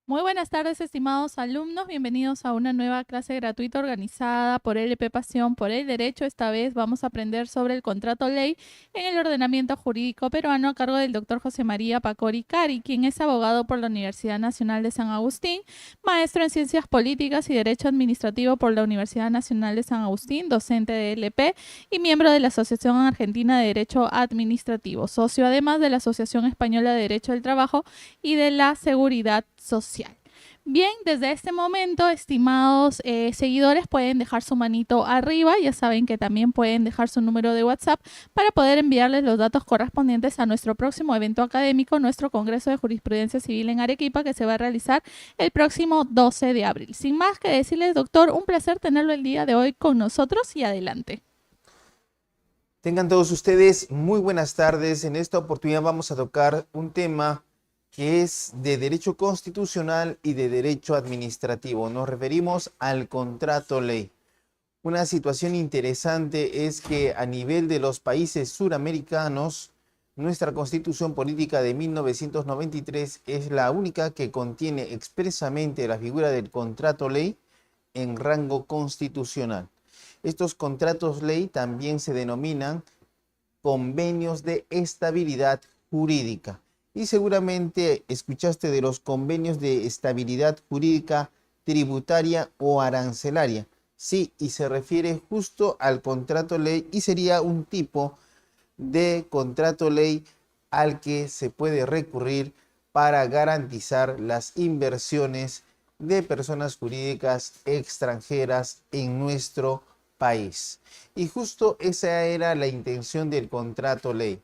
Muy buenas tardes, estimados alumnos. Bienvenidos a una nueva clase gratuita organizada por LP Pasión por el Derecho. Esta vez vamos a aprender sobre el contrato ley en el ordenamiento jurídico peruano a cargo del doctor José María Pacori Cari, quien es abogado por la Universidad Nacional de San Agustín, maestro en Ciencias Políticas y Derecho Administrativo por la Universidad Nacional de San Agustín, docente de LP y miembro de la Asociación Argentina de Derecho Administrativo, socio además de la Asociación Española de Derecho del Trabajo y de la Seguridad Social. Bien, desde este momento, estimados seguidores, pueden dejar su manito arriba. Ya saben que también pueden dejar su número de WhatsApp para poder enviarles los datos correspondientes a nuestro próximo evento académico, nuestro Congreso de Jurisprudencia Civil en Arequipa, que se va a realizar el próximo 12 de abril. Sin más que decirles, doctor, un placer tenerlo el día de hoy con nosotros y adelante. Tengan todos ustedes muy buenas tardes. En esta oportunidad vamos a tocar un tema que es de derecho constitucional y de derecho administrativo. Nos referimos al contrato ley. Una situación interesante es que a nivel de los países suramericanos, nuestra Constitución Política de 1993 es la única que contiene expresamente la figura del contrato ley en rango constitucional. Estos contratos ley también se denominan convenios de estabilidad jurídica. Y seguramente escuchaste de los convenios de estabilidad jurídica tributaria o arancelaria. Sí, y se refiere justo al contrato ley y sería un tipo de contrato ley al que se puede recurrir para garantizar las inversiones de personas jurídicas extranjeras en nuestro país. Y justo esa era la intención del contrato ley: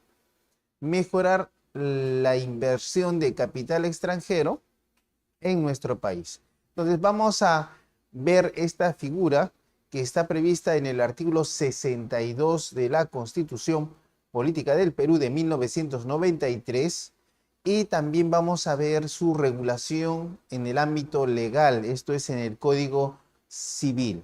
mejorar la inversión de capital extranjero en nuestro país. Entonces vamos a ver esta figura que está prevista en el artículo 62 de la Constitución Política del Perú de 1993 y también vamos a ver su regulación en el ámbito legal, esto es en el Código Civil.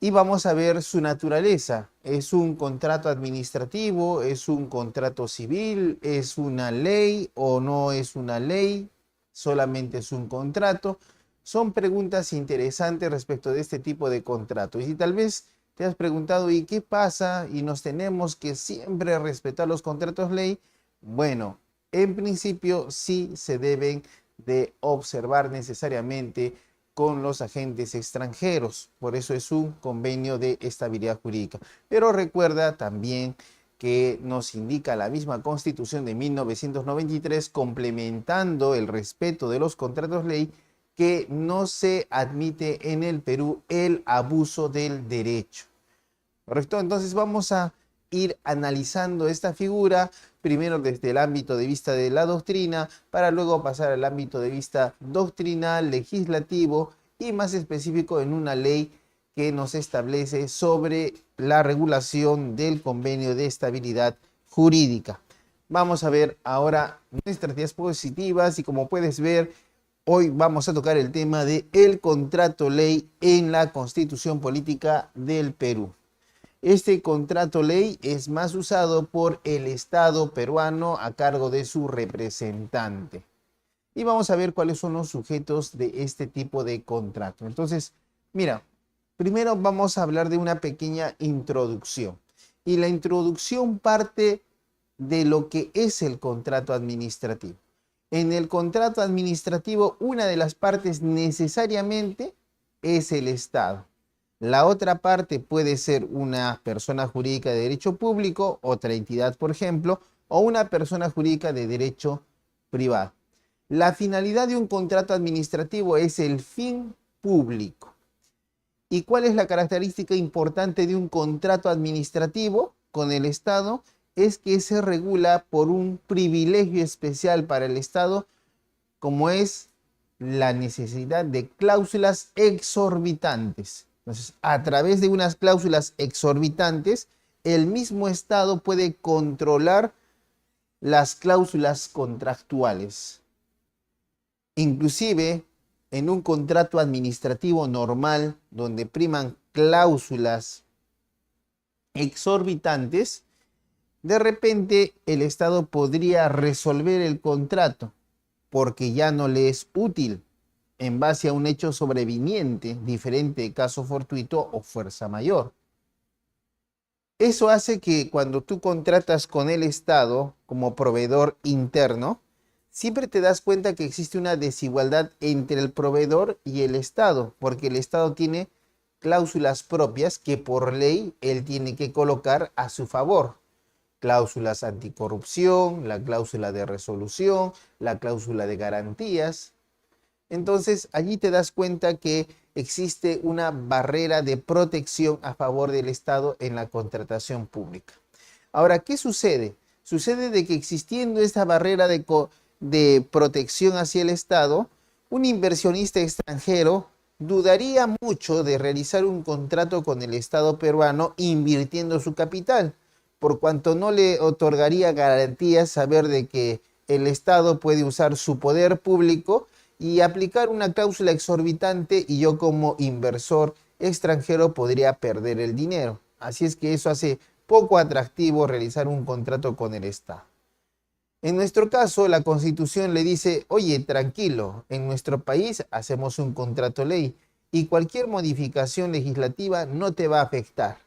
Y vamos a ver su naturaleza. ¿Es un contrato administrativo? ¿Es un contrato civil? ¿Es una ley o no es una ley? ¿Solamente es un contrato? Son preguntas interesantes respecto de este tipo de contrato. Y si tal vez te has preguntado, ¿y qué pasa? ¿Y nos tenemos que siempre respetar los contratos ley? Bueno, en principio sí se deben de observar necesariamente con los agentes extranjeros. Por eso es un convenio de estabilidad jurídica. Pero recuerda también que nos indica la misma Constitución de 1993, complementando el respeto de los contratos ley, que no se admite en el Perú el abuso del derecho. ¿Correcto? Entonces vamos a ir analizando esta figura, primero desde el ámbito de vista de la doctrina, para luego pasar al ámbito de vista doctrinal, legislativo y más específico en una ley que nos establece sobre la regulación del convenio de estabilidad jurídica. Vamos a ver ahora nuestras diapositivas y como puedes ver, hoy vamos a tocar el tema de el contrato ley en la Constitución Política del Perú. Este contrato ley es más usado por el Estado peruano a cargo de su representante. Y vamos a ver cuáles son los sujetos de este tipo de contrato. Entonces, mira, primero vamos a hablar de una pequeña introducción. Y la introducción parte de lo que es el contrato administrativo. En el contrato administrativo, una de las partes necesariamente es el Estado. La otra parte puede ser una persona jurídica de derecho público, otra entidad, por ejemplo, o una persona jurídica de derecho privado. La finalidad de un contrato administrativo es el fin público. ¿Y cuál es la característica importante de un contrato administrativo con el Estado? Es que se regula por un privilegio especial para el Estado, como es la necesidad de cláusulas exorbitantes. Entonces, a través de unas cláusulas exorbitantes, el mismo Estado puede controlar las cláusulas contractuales. Inclusive, en un contrato administrativo normal, donde priman cláusulas exorbitantes, de repente el Estado podría resolver el contrato porque ya no le es útil. en base a un hecho sobreviniente, diferente de caso fortuito o fuerza mayor. Eso hace que cuando tú contratas con el Estado como proveedor interno, siempre te das cuenta que existe una desigualdad entre el proveedor y el Estado, porque el Estado tiene cláusulas propias que por ley él tiene que colocar a su favor. Cláusulas anticorrupción, la cláusula de resolución, la cláusula de garantías. Entonces allí te das cuenta que existe una barrera de protección a favor del Estado en la contratación pública. Ahora, ¿qué sucede? Sucede de que existiendo esta barrera de protección hacia el Estado, un inversionista extranjero dudaría mucho de realizar un contrato con el Estado peruano invirtiendo su capital, por cuanto no le otorgaría garantías saber de que el Estado puede usar su poder público y aplicar una cláusula exorbitante y yo como inversor extranjero podría perder el dinero. Así es que eso hace poco atractivo realizar un contrato con el Estado. En nuestro caso, la Constitución le dice, oye, tranquilo, en nuestro país hacemos un contrato ley y cualquier modificación legislativa no te va a afectar.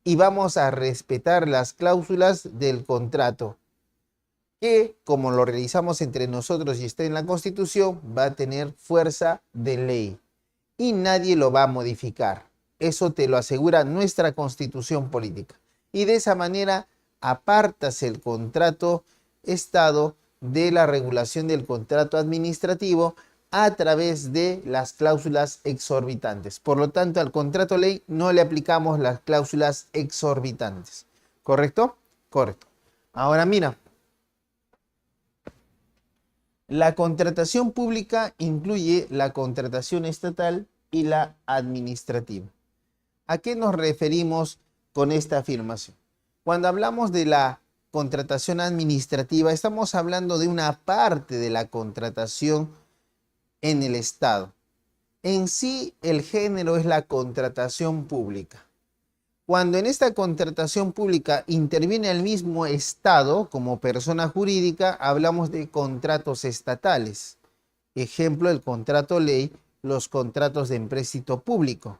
Y vamos a respetar las cláusulas del contrato, que como lo realizamos entre nosotros y está en la Constitución, va a tener fuerza de ley y nadie lo va a modificar. Eso te lo asegura nuestra Constitución política. Y de esa manera apartas el contrato Estado de la regulación del contrato administrativo a través de las cláusulas exorbitantes. Por lo tanto, al contrato ley no le aplicamos las cláusulas exorbitantes. ¿Correcto? Correcto. Ahora mira, la contratación pública incluye la contratación estatal y la administrativa. ¿A qué nos referimos con esta afirmación? Cuando hablamos de la contratación administrativa, estamos hablando de una parte de la contratación en el Estado. En sí, el género es la contratación pública. Cuando en esta contratación pública interviene el mismo Estado como persona jurídica, hablamos de contratos estatales. Ejemplo, el contrato ley, los contratos de empréstito público.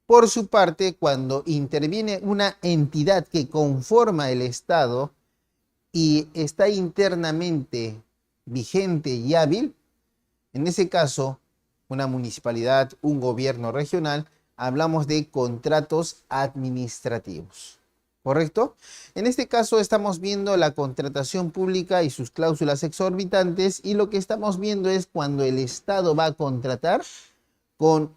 Por su parte, cuando interviene una entidad que conforma el Estado y está internamente vigente y hábil, en ese caso, una municipalidad, un gobierno regional, hablamos de contratos administrativos. ¿Correcto? En este caso estamos viendo la contratación pública y sus cláusulas exorbitantes y lo que estamos viendo es cuando el Estado va a contratar con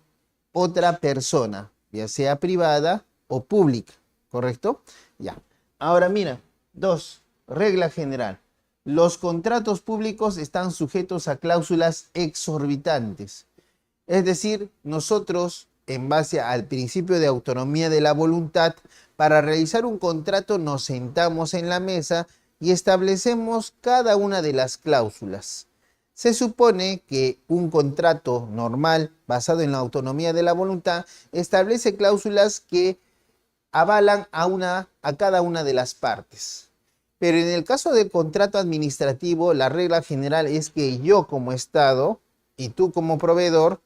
otra persona, ya sea privada o pública. ¿Correcto? Ya. Ahora mira, 2. Regla general. Los contratos públicos están sujetos a cláusulas exorbitantes. Es decir, nosotros, en base al principio de autonomía de la voluntad, para realizar un contrato nos sentamos en la mesa y establecemos cada una de las cláusulas. Se supone que un contrato normal, basado en la autonomía de la voluntad, establece cláusulas que avalan a cada una de las partes. Pero en el caso del contrato administrativo, la regla general es que yo como Estado y tú como proveedor,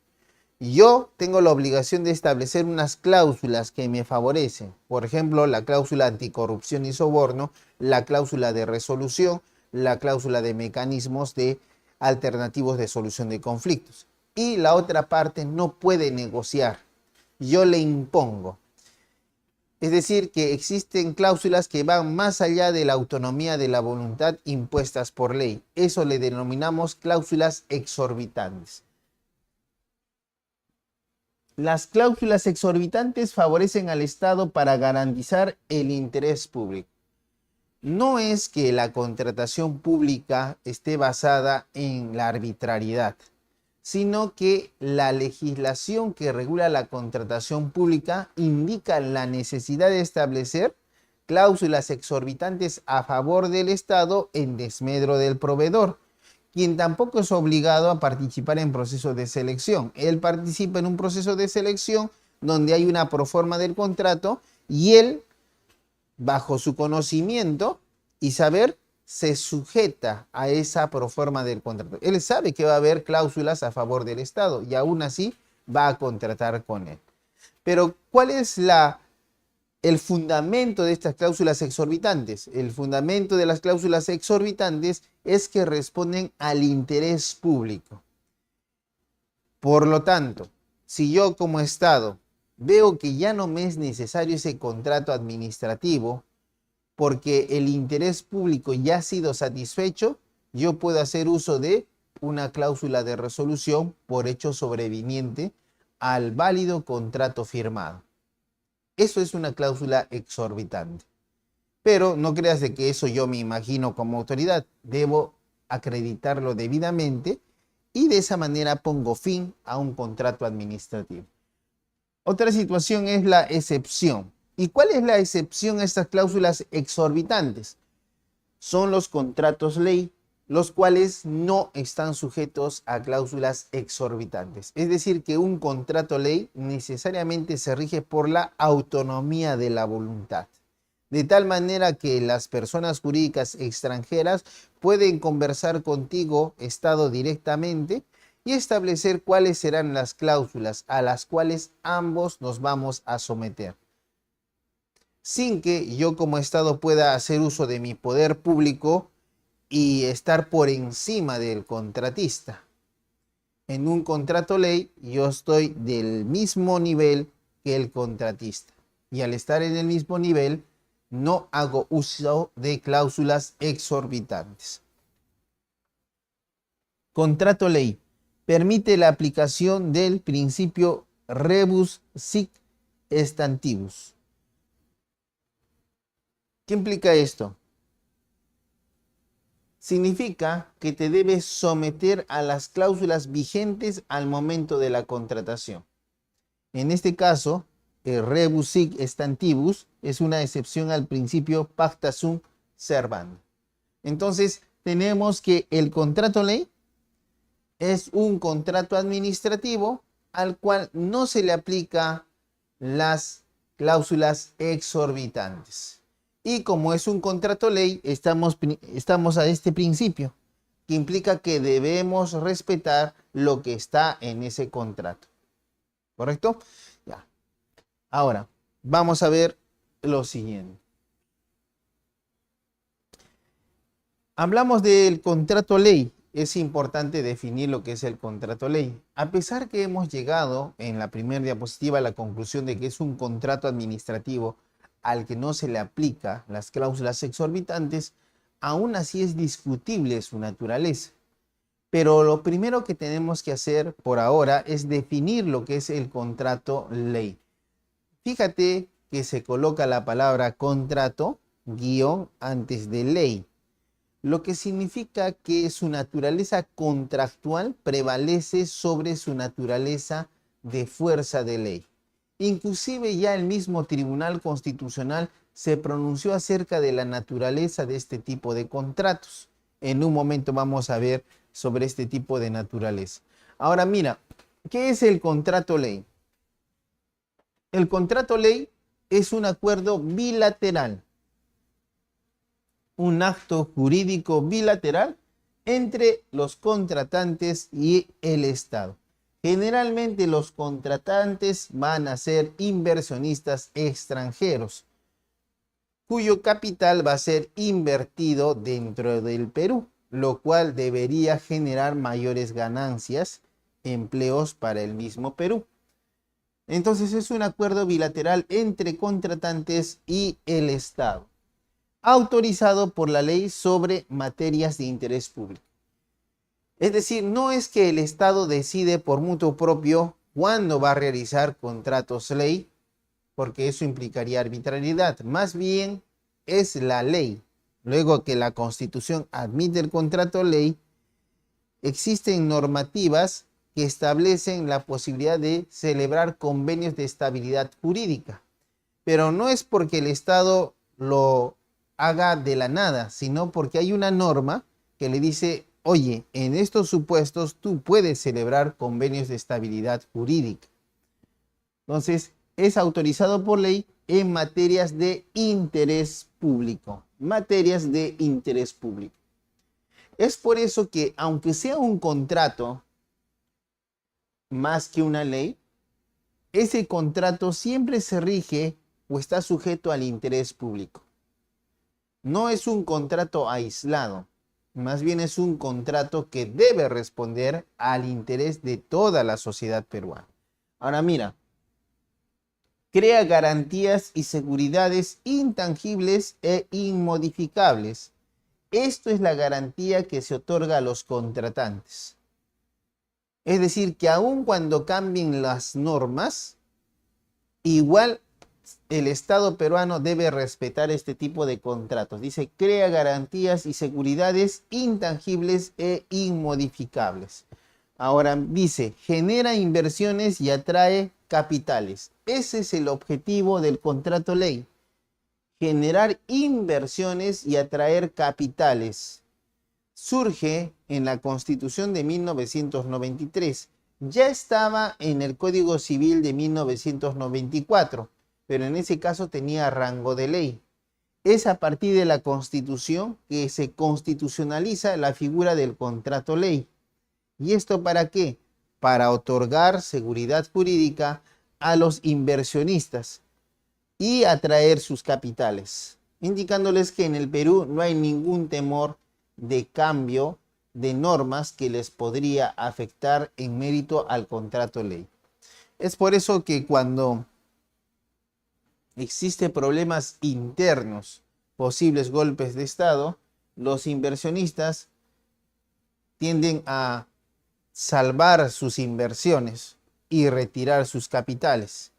yo tengo la obligación de establecer unas cláusulas que me favorecen. Por ejemplo, la cláusula anticorrupción y soborno, la cláusula de resolución, la cláusula de mecanismos alternativos de solución de conflictos. Y la otra parte no puede negociar. Yo le impongo. Es decir, que existen cláusulas que van más allá de la autonomía de la voluntad impuestas por ley. Eso le denominamos cláusulas exorbitantes. Las cláusulas exorbitantes favorecen al Estado para garantizar el interés público. No es que la contratación pública esté basada en la arbitrariedad, sino que la legislación que regula la contratación pública indica la necesidad de establecer cláusulas exorbitantes a favor del Estado en desmedro del proveedor, quien tampoco es obligado a participar en procesos de selección. Él participa en un proceso de selección donde hay una proforma del contrato y él, bajo su conocimiento y saber, se sujeta a esa proforma del contrato. Él sabe que va a haber cláusulas a favor del Estado y aún así va a contratar con él. Pero ¿cuál es el fundamento de estas cláusulas exorbitantes? El fundamento de las cláusulas exorbitantes es que responden al interés público. Por lo tanto, si yo como Estado veo que ya no me es necesario ese contrato administrativo porque el interés público ya ha sido satisfecho, yo puedo hacer uso de una cláusula de resolución por hecho sobreviniente al válido contrato firmado. Eso es una cláusula exorbitante. Pero no creas de que eso yo me imagino como autoridad. Debo acreditarlo debidamente y de esa manera pongo fin a un contrato administrativo. Otra situación es la excepción. ¿Y cuál es la excepción a estas cláusulas exorbitantes? Son los contratos ley, los cuales no están sujetos a cláusulas exorbitantes. Es decir, que un contrato ley necesariamente se rige por la autonomía de la voluntad. De tal manera que las personas jurídicas extranjeras pueden conversar contigo, Estado, directamente y establecer cuáles serán las cláusulas a las cuales ambos nos vamos a someter, sin que yo como Estado pueda hacer uso de mi poder público y estar por encima del contratista. En un contrato ley yo estoy del mismo nivel que el contratista y al estar en el mismo nivel no hago uso de cláusulas exorbitantes. Contrato ley permite la aplicación del principio rebus sic stantibus. ¿Qué implica esto? Significa que te debes someter a las cláusulas vigentes al momento de la contratación. En este caso, el rebus sic stantibus es una excepción al principio pacta sunt servanda. Entonces, tenemos que el contrato ley es un contrato administrativo al cual no se le aplica las cláusulas exorbitantes. Y como es un contrato ley, estamos a este principio, que implica que debemos respetar lo que está en ese contrato. ¿Correcto? Ya. Ahora, vamos a ver lo siguiente. Hablamos del contrato ley. Es importante definir lo que es el contrato ley. A pesar que hemos llegado en la primera diapositiva a la conclusión de que es un contrato administrativo al que no se le aplica las cláusulas exorbitantes, aún así es discutible su naturaleza. Pero lo primero que tenemos que hacer por ahora es definir lo que es el contrato ley. Fíjate que se coloca la palabra contrato guión antes de ley, lo que significa que su naturaleza contractual prevalece sobre su naturaleza de fuerza de ley. Inclusive ya el mismo Tribunal Constitucional se pronunció acerca de la naturaleza de este tipo de contratos. En un momento vamos a ver sobre este tipo de naturaleza. Ahora mira, ¿qué es el contrato ley? El contrato ley es un acuerdo bilateral, un acto jurídico bilateral entre los contratantes y el Estado. Generalmente los contratantes van a ser inversionistas extranjeros, cuyo capital va a ser invertido dentro del Perú, lo cual debería generar mayores ganancias, empleos para el mismo Perú. Entonces es un acuerdo bilateral entre contratantes y el Estado, autorizado por la ley sobre materias de interés público. Es decir, no es que el Estado decide por mutuo propio cuándo va a realizar contratos ley, porque eso implicaría arbitrariedad. Más bien es la ley. Luego que la Constitución admite el contrato ley, existen normativas que establecen la posibilidad de celebrar convenios de estabilidad jurídica. Pero no es porque el Estado lo haga de la nada, sino porque hay una norma que le dice: oye, en estos supuestos tú puedes celebrar convenios de estabilidad jurídica. Entonces, es autorizado por ley en materias de interés público. materias de interés público. Es por eso que, aunque sea un contrato más que una ley, ese contrato siempre se rige o está sujeto al interés público. No es un contrato aislado, más bien es un contrato que debe responder al interés de toda la sociedad peruana. Ahora mira, crea garantías y seguridades intangibles e inmodificables. Esto es la garantía que se otorga a los contratantes. Es decir, que aun cuando cambien las normas, igual el Estado peruano debe respetar este tipo de contratos. Dice, crea garantías y seguridades intangibles e inmodificables. Ahora dice, genera inversiones y atrae capitales. Ese es el objetivo del contrato ley. Generar inversiones y atraer capitales. Surge en la Constitución de 1993. Ya estaba en el Código Civil de 1994, pero en ese caso tenía rango de ley. Es a partir de la Constitución que se constitucionaliza la figura del contrato ley. ¿Y esto para qué? Para otorgar seguridad jurídica a los inversionistas y atraer sus capitales, indicándoles que en el Perú no hay ningún temor de cambio de normas que les podría afectar en mérito al contrato ley. Es por eso que cuando existen problemas internos, posibles golpes de Estado, los inversionistas tienden a salvar sus inversiones y retirar sus capitales,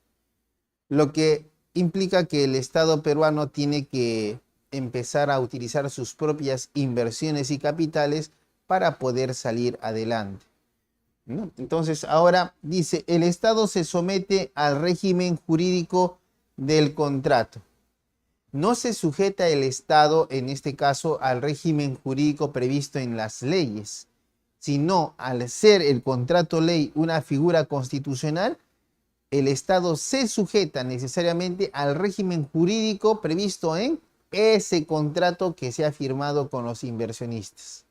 lo que implica que el Estado peruano tiene que empezar a utilizar sus propias inversiones y capitales para poder salir adelante, ¿no? Entonces ahora dice, el Estado se somete al régimen jurídico del contrato. No se sujeta el Estado, en este caso, al régimen jurídico previsto en las leyes, sino al ser el contrato ley una figura constitucional, el Estado se sujeta necesariamente al régimen jurídico previsto en ese contrato que se ha firmado con los inversionistas.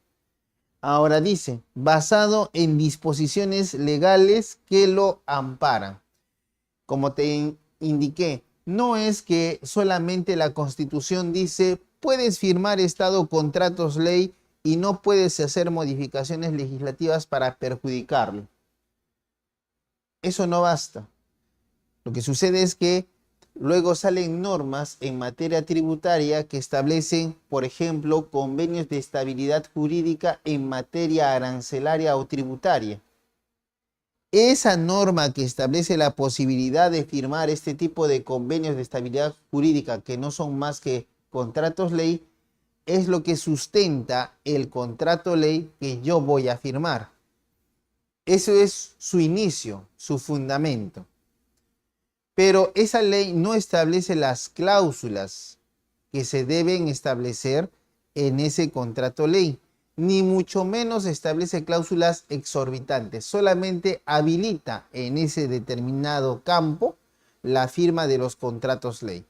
Ahora dice, basado en disposiciones legales que lo amparan. Como te indiqué, no es que solamente la Constitución dice, puedes firmar Estado contratos ley y no puedes hacer modificaciones legislativas para perjudicarlo. Eso no basta. Lo que sucede es que luego salen normas en materia tributaria que establecen, por ejemplo, convenios de estabilidad jurídica en materia arancelaria o tributaria. Esa norma que establece la posibilidad de firmar este tipo de convenios de estabilidad jurídica, que no son más que contratos ley, es lo que sustenta el contrato ley que yo voy a firmar. Eso es su inicio, su fundamento. Pero esa ley no establece las cláusulas que se deben establecer en ese contrato ley, ni mucho menos establece cláusulas exorbitantes, solamente habilita en ese determinado campo la firma de los contratos ley.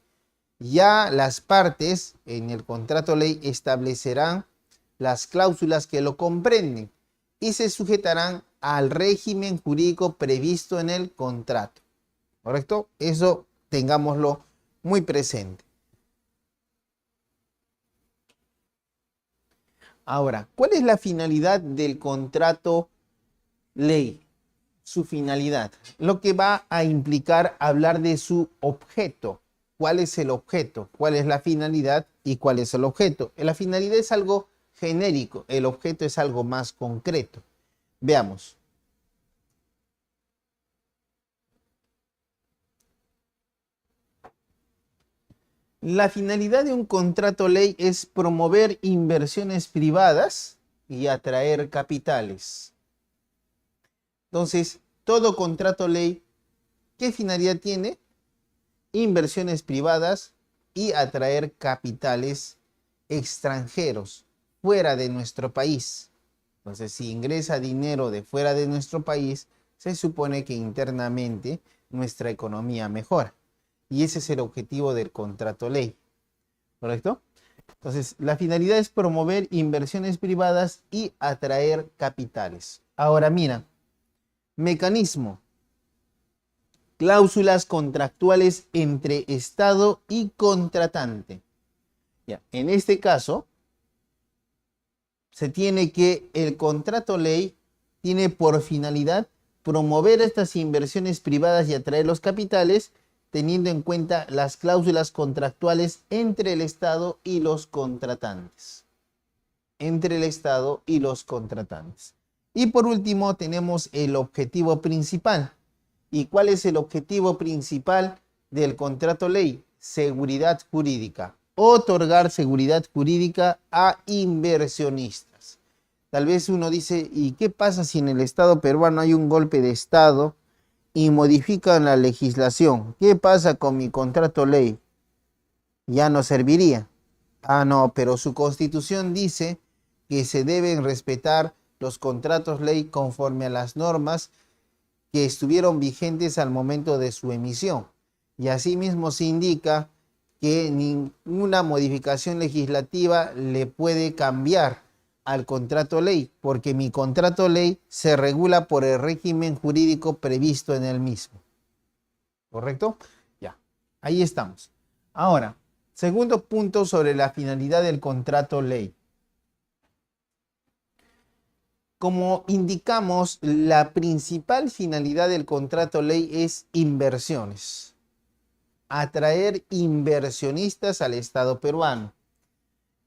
Ya las partes en el contrato ley establecerán las cláusulas que lo comprenden y se sujetarán al régimen jurídico previsto en el contrato. ¿Correcto? Eso tengámoslo muy presente. Ahora, ¿cuál es la finalidad del contrato ley? Su finalidad, lo que va a implicar hablar de su objeto. ¿Cuál es el objeto? ¿Cuál es la finalidad? ¿Y cuál es el objeto? La finalidad es algo genérico, el objeto es algo más concreto. Veamos. La finalidad de un contrato ley es promover inversiones privadas y atraer capitales. Entonces, todo contrato ley, ¿qué finalidad tiene? Inversiones privadas y atraer capitales extranjeros fuera de nuestro país. Entonces, si ingresa dinero de fuera de nuestro país, se supone que internamente nuestra economía mejora. Y ese es el objetivo del contrato ley, ¿correcto? Entonces, la finalidad es promover inversiones privadas y atraer capitales. Ahora, mira, mecanismo. Cláusulas contractuales entre Estado y contratante. Ya, en este caso, se tiene que el contrato ley tiene por finalidad promover estas inversiones privadas y atraer los capitales, teniendo en cuenta las cláusulas contractuales entre el Estado y los contratantes. Entre el Estado y los contratantes. Y por último tenemos el objetivo principal. ¿Y cuál es el objetivo principal del contrato ley? Seguridad jurídica. Otorgar seguridad jurídica a inversionistas. Tal vez uno dice, ¿y qué pasa si en el Estado peruano hay un golpe de Estado y modifican la legislación? ¿Qué pasa con mi contrato ley? Ya no serviría. Ah, no, pero su constitución dice que se deben respetar los contratos ley conforme a las normas que estuvieron vigentes al momento de su emisión. Y asimismo se indica que ninguna modificación legislativa le puede cambiar al contrato ley, porque mi contrato ley se regula por el régimen jurídico previsto en el mismo. ¿Correcto? Ya, ahí estamos. Ahora, segundo punto sobre la finalidad del contrato ley. Como indicamos, la principal finalidad del contrato ley es inversiones. Atraer inversionistas al Estado peruano.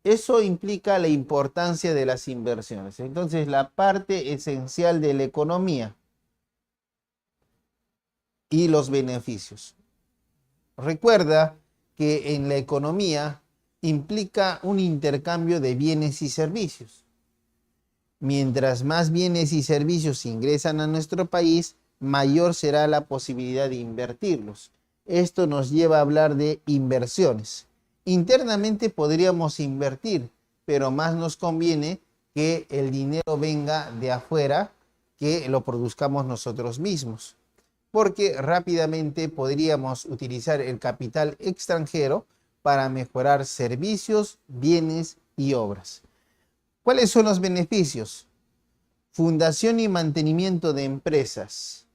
Eso implica la importancia de las inversiones. Entonces, la parte esencial de la economía y los beneficios. Recuerda que en la economía implica un intercambio de bienes y servicios. Mientras más bienes y servicios ingresan a nuestro país, mayor será la posibilidad de invertirlos. Esto nos lleva a hablar de inversiones. Internamente podríamos invertir, pero más nos conviene que el dinero venga de afuera, que lo produzcamos nosotros mismos, porque rápidamente podríamos utilizar el capital extranjero para mejorar servicios, bienes y obras. ¿Cuáles son los beneficios? Fundación y mantenimiento de empresas.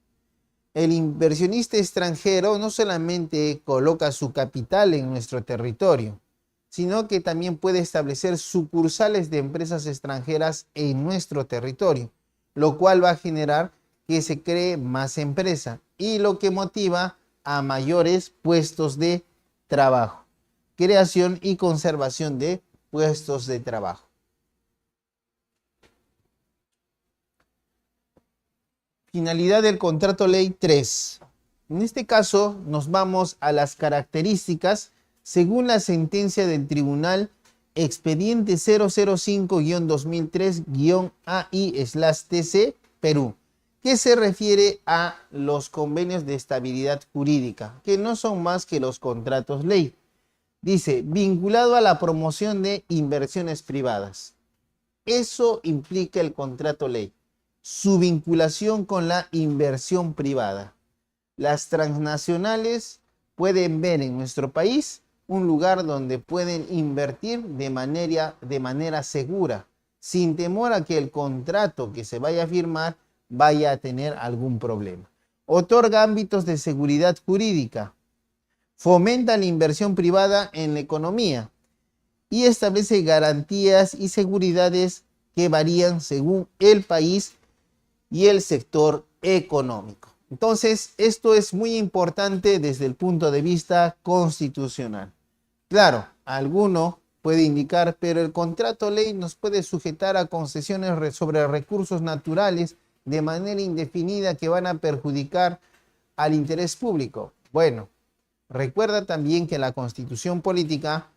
El inversionista extranjero no solamente coloca su capital en nuestro territorio, sino que también puede establecer sucursales de empresas extranjeras en nuestro territorio, lo cual va a generar que se cree más empresa y lo que motiva a mayores puestos de trabajo, creación y conservación de puestos de trabajo. Finalidad del contrato ley 3. En este caso nos vamos a las características según la sentencia del tribunal expediente 005-2003-AI/TC Perú, que se refiere a los convenios de estabilidad jurídica, que no son más que los contratos ley. Dice, vinculado a la promoción de inversiones privadas. Eso implica el contrato ley. Su vinculación con la inversión privada. Las transnacionales pueden ver en nuestro país un lugar donde pueden invertir de manera segura, sin temor a que el contrato que se vaya a firmar vaya a tener algún problema. Otorga ámbitos de seguridad jurídica. Fomenta la inversión privada en la economía y establece garantías y seguridades que varían según el país y el sector económico. Entonces, esto es muy importante desde el punto de vista constitucional. Claro, alguno puede indicar, pero el contrato ley nos puede sujetar a concesiones sobre recursos naturales de manera indefinida que van a perjudicar al interés público. Bueno, recuerda también que la Constitución política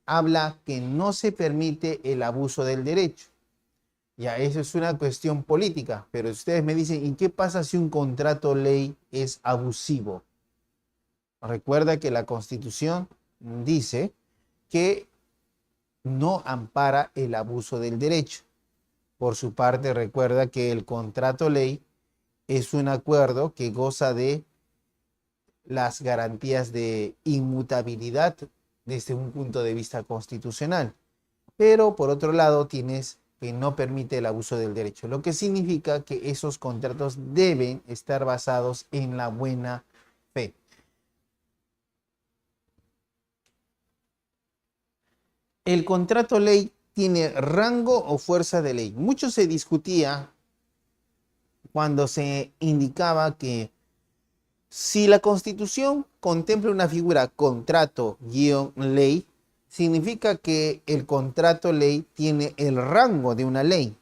habla que no se permite el abuso del derecho. Ya, eso es una cuestión política, pero ustedes me dicen, ¿y qué pasa si un contrato ley es abusivo? Recuerda que la Constitución dice que no ampara el abuso del derecho. Por su parte, recuerda que el contrato ley es un acuerdo que goza de las garantías de inmutabilidad desde un punto de vista constitucional. Pero por otro lado tienes que no permite el abuso del derecho, lo que significa que esos contratos deben estar basados en la buena fe. El contrato ley tiene rango o fuerza de ley. Mucho se discutía cuando se indicaba que si la Constitución contempla una figura contrato-ley, significa que el contrato ley tiene el rango de una ley.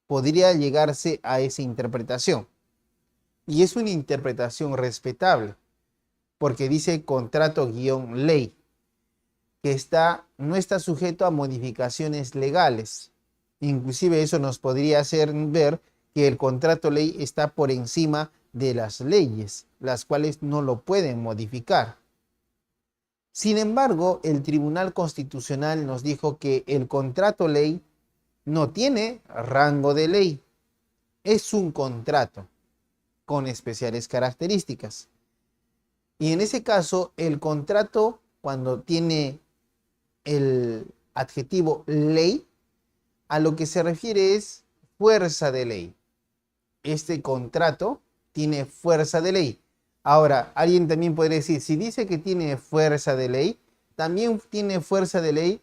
Podría llegarse a esa interpretación. Y es una interpretación respetable, porque dice contrato-ley, que no está sujeto a modificaciones legales. Inclusive eso nos podría hacer ver que el contrato ley está por encima de las leyes, las cuales no lo pueden modificar. Sin embargo, el Tribunal Constitucional nos dijo que el contrato ley no tiene rango de ley. Es un contrato con especiales características. Y en ese caso, el contrato, cuando tiene el adjetivo ley, a lo que se refiere es fuerza de ley. Este contrato tiene fuerza de ley. Ahora, alguien también podría decir, si dice que tiene fuerza de ley, también tiene fuerza de ley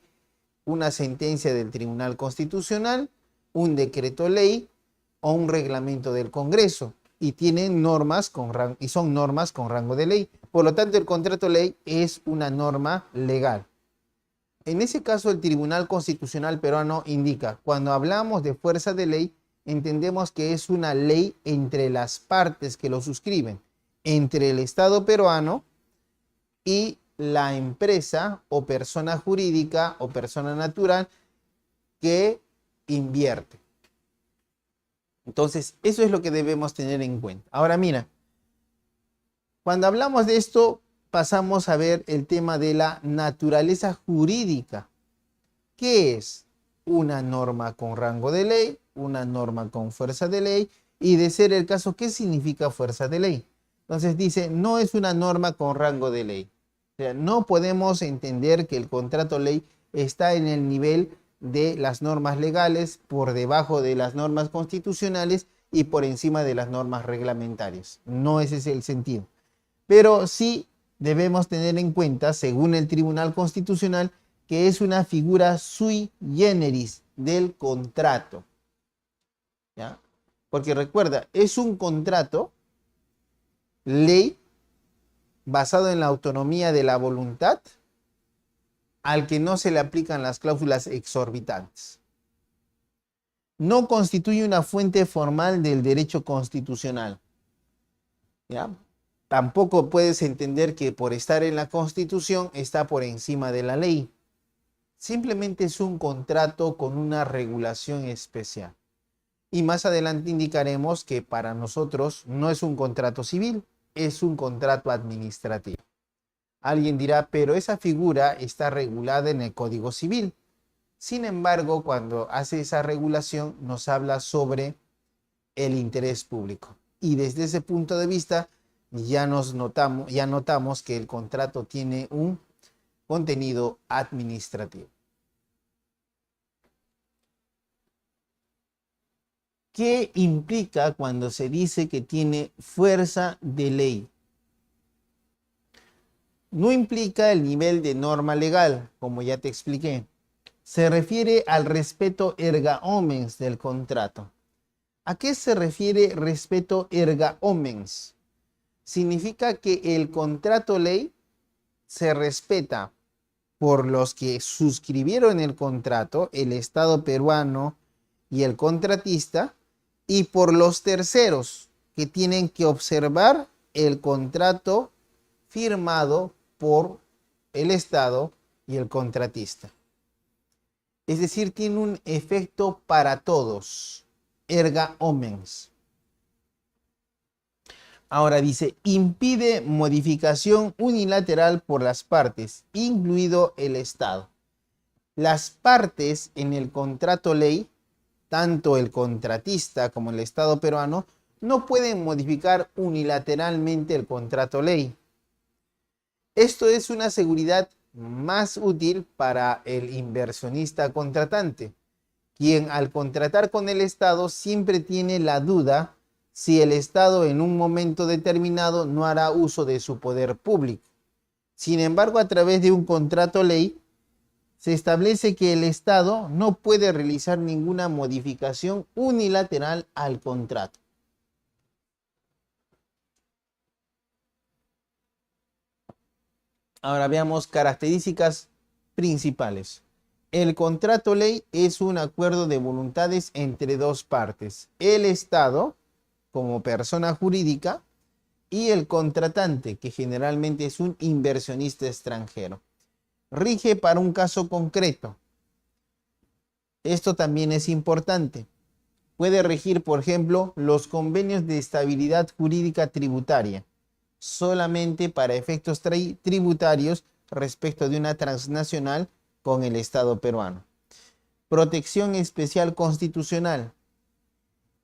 una sentencia del Tribunal Constitucional, un decreto ley o un reglamento del Congreso, y tienen normas y son normas con rango de ley. Por lo tanto, el contrato ley es una norma legal. En ese caso, el Tribunal Constitucional peruano indica, cuando hablamos de fuerza de ley, entendemos que es una ley entre las partes que lo suscriben, entre el Estado peruano y la empresa o persona jurídica o persona natural que invierte. Entonces, eso es lo que debemos tener en cuenta. Ahora mira, cuando hablamos de esto, pasamos a ver el tema de la naturaleza jurídica. ¿Qué es una norma con rango de ley, una norma con fuerza de ley? Y de ser el caso, ¿qué significa fuerza de ley? Entonces dice, no es una norma con rango de ley. O sea, no podemos entender que el contrato ley está en el nivel de las normas legales, por debajo de las normas constitucionales y por encima de las normas reglamentarias. No ese es el sentido. Pero sí debemos tener en cuenta, según el Tribunal Constitucional, que es una figura sui generis del contrato. ¿Ya? Porque recuerda, es un contrato, ley, basado en la autonomía de la voluntad, al que no se le aplican las cláusulas exorbitantes. No constituye una fuente formal del derecho constitucional. ¿Ya? Tampoco puedes entender que por estar en la Constitución está por encima de la ley. Simplemente es un contrato con una regulación especial. Y más adelante indicaremos que para nosotros no es un contrato civil, es un contrato administrativo. Alguien dirá, pero esa figura está regulada en el Código Civil. Sin embargo, cuando hace esa regulación nos habla sobre el interés público. Y desde ese punto de vista ya notamos que el contrato tiene un contenido administrativo. ¿Qué implica cuando se dice que tiene fuerza de ley? No implica el nivel de norma legal, como ya te expliqué. Se refiere al respeto erga omnes del contrato. ¿A qué se refiere respeto erga omnes? Significa que el contrato ley se respeta por los que suscribieron el contrato, el Estado peruano y el contratista, y por los terceros que tienen que observar el contrato firmado por el Estado y el contratista. Es decir, tiene un efecto para todos, erga omnes. Ahora dice, impide modificación unilateral por las partes, incluido el Estado. Las partes en el contrato ley, tanto el contratista como el Estado peruano, no pueden modificar unilateralmente el contrato ley. Esto es una seguridad más útil para el inversionista contratante, quien al contratar con el Estado siempre tiene la duda si el Estado en un momento determinado no hará uso de su poder público. Sin embargo, a través de un contrato ley, se establece que el Estado no puede realizar ninguna modificación unilateral al contrato. Ahora veamos características principales. El contrato ley es un acuerdo de voluntades entre dos partes, el Estado como persona jurídica y el contratante, que generalmente es un inversionista extranjero. Rige para un caso concreto. Esto también es importante. Puede regir, por ejemplo, los convenios de estabilidad jurídica tributaria, solamente para efectos tributarios respecto de una transnacional con el Estado peruano. Protección especial constitucional.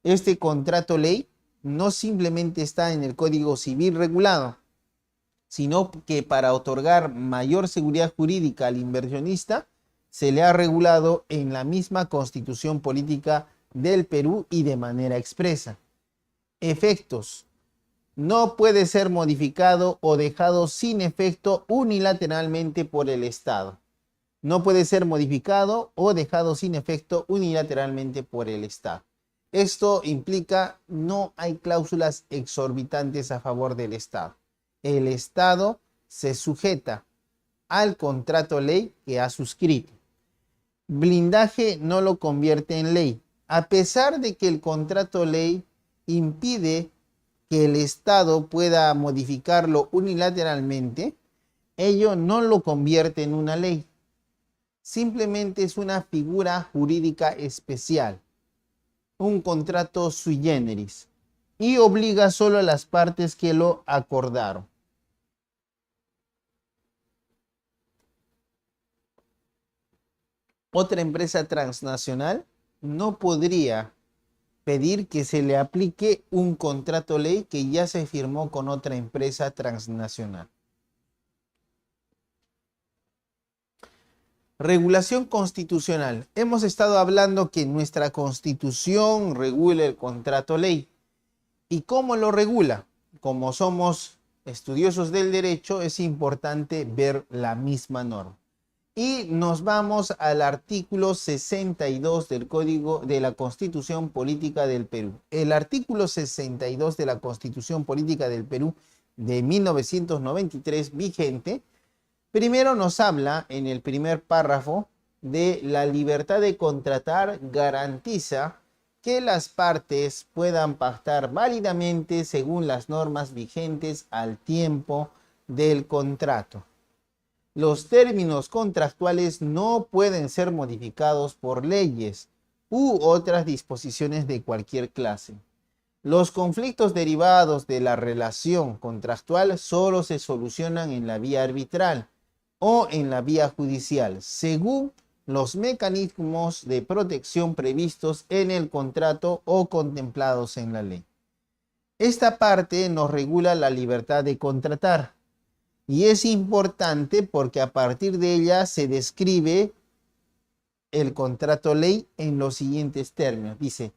Este contrato ley no simplemente está en el Código Civil regulado, sino que para otorgar mayor seguridad jurídica al inversionista, se le ha regulado en la misma Constitución Política del Perú y de manera expresa. Efectos. No puede ser modificado o dejado sin efecto unilateralmente por el Estado. No puede ser modificado o dejado sin efecto unilateralmente por el Estado. Esto implica no hay cláusulas exorbitantes a favor del Estado. El Estado se sujeta al contrato ley que ha suscrito. Blindaje no lo convierte en ley. A pesar de que el contrato ley impide que el Estado pueda modificarlo unilateralmente, ello no lo convierte en una ley. Simplemente es una figura jurídica especial, un contrato sui generis, y obliga solo a las partes que lo acordaron. Otra empresa transnacional no podría pedir que se le aplique un contrato ley que ya se firmó con otra empresa transnacional. Regulación constitucional. Hemos estado hablando que nuestra Constitución regula el contrato ley. ¿Y cómo lo regula? Como somos estudiosos del derecho, es importante ver la misma norma. Y nos vamos al artículo 62 del Código de la Constitución Política del Perú. El artículo 62 de la Constitución Política del Perú de 1993 vigente, primero nos habla en el primer párrafo de la libertad de contratar, garantiza que las partes puedan pactar válidamente según las normas vigentes al tiempo del contrato. Los términos contractuales no pueden ser modificados por leyes u otras disposiciones de cualquier clase. Los conflictos derivados de la relación contractual solo se solucionan en la vía arbitral o en la vía judicial, según los mecanismos de protección previstos en el contrato o contemplados en la ley. Esta parte nos regula la libertad de contratar. Y es importante porque a partir de ella se describe el contrato ley en los siguientes términos. Dice,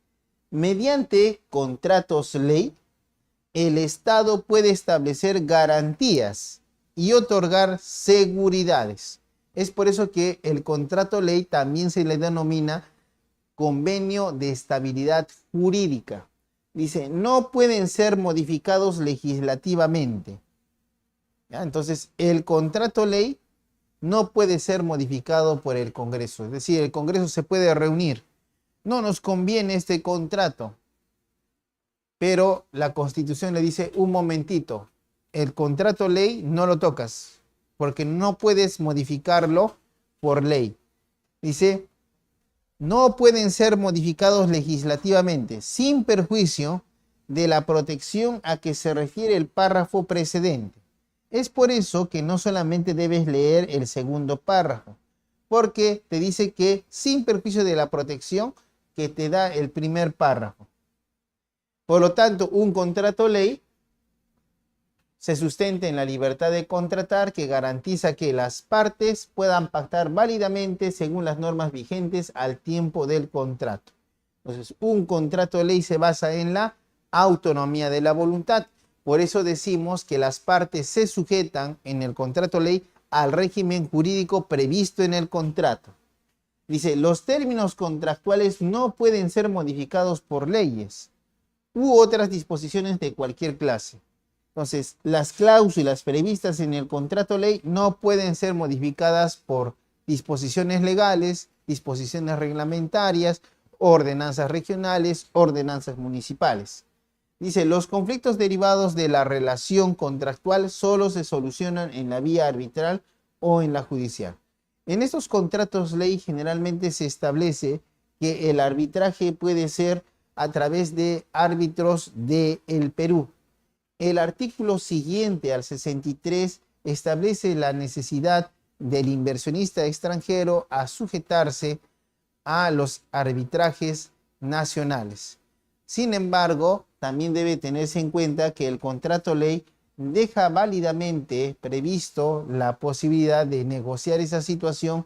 mediante contratos ley, el Estado puede establecer garantías y otorgar seguridades. Es por eso que el contrato ley también se le denomina convenio de estabilidad jurídica. Dice, no pueden ser modificados legislativamente. ¿Ya? Entonces, el contrato ley no puede ser modificado por el Congreso. Es decir, el Congreso se puede reunir. No nos conviene este contrato. Pero la Constitución le dice, un momentito, el contrato ley no lo tocas, porque no puedes modificarlo por ley. Dice, no pueden ser modificados legislativamente, sin perjuicio de la protección a que se refiere el párrafo precedente. Es por eso que no solamente debes leer el segundo párrafo, porque te dice que sin perjuicio de la protección que te da el primer párrafo. Por lo tanto, un contrato ley se sustenta en la libertad de contratar, que garantiza que las partes puedan pactar válidamente según las normas vigentes al tiempo del contrato. Entonces, un contrato de ley se basa en la autonomía de la voluntad. Por eso decimos que las partes se sujetan en el contrato de ley al régimen jurídico previsto en el contrato. Dice, los términos contractuales no pueden ser modificados por leyes u otras disposiciones de cualquier clase. Entonces, las cláusulas previstas en el contrato de ley no pueden ser modificadas por disposiciones legales, disposiciones reglamentarias, ordenanzas regionales, ordenanzas municipales. Dice, los conflictos derivados de la relación contractual solo se solucionan en la vía arbitral o en la judicial. En estos contratos ley generalmente se establece que el arbitraje puede ser a través de árbitros del Perú. El artículo siguiente al 63 establece la necesidad del inversionista extranjero a sujetarse a los arbitrajes nacionales. Sin embargo, también debe tenerse en cuenta que el contrato ley deja válidamente previsto la posibilidad de negociar esa situación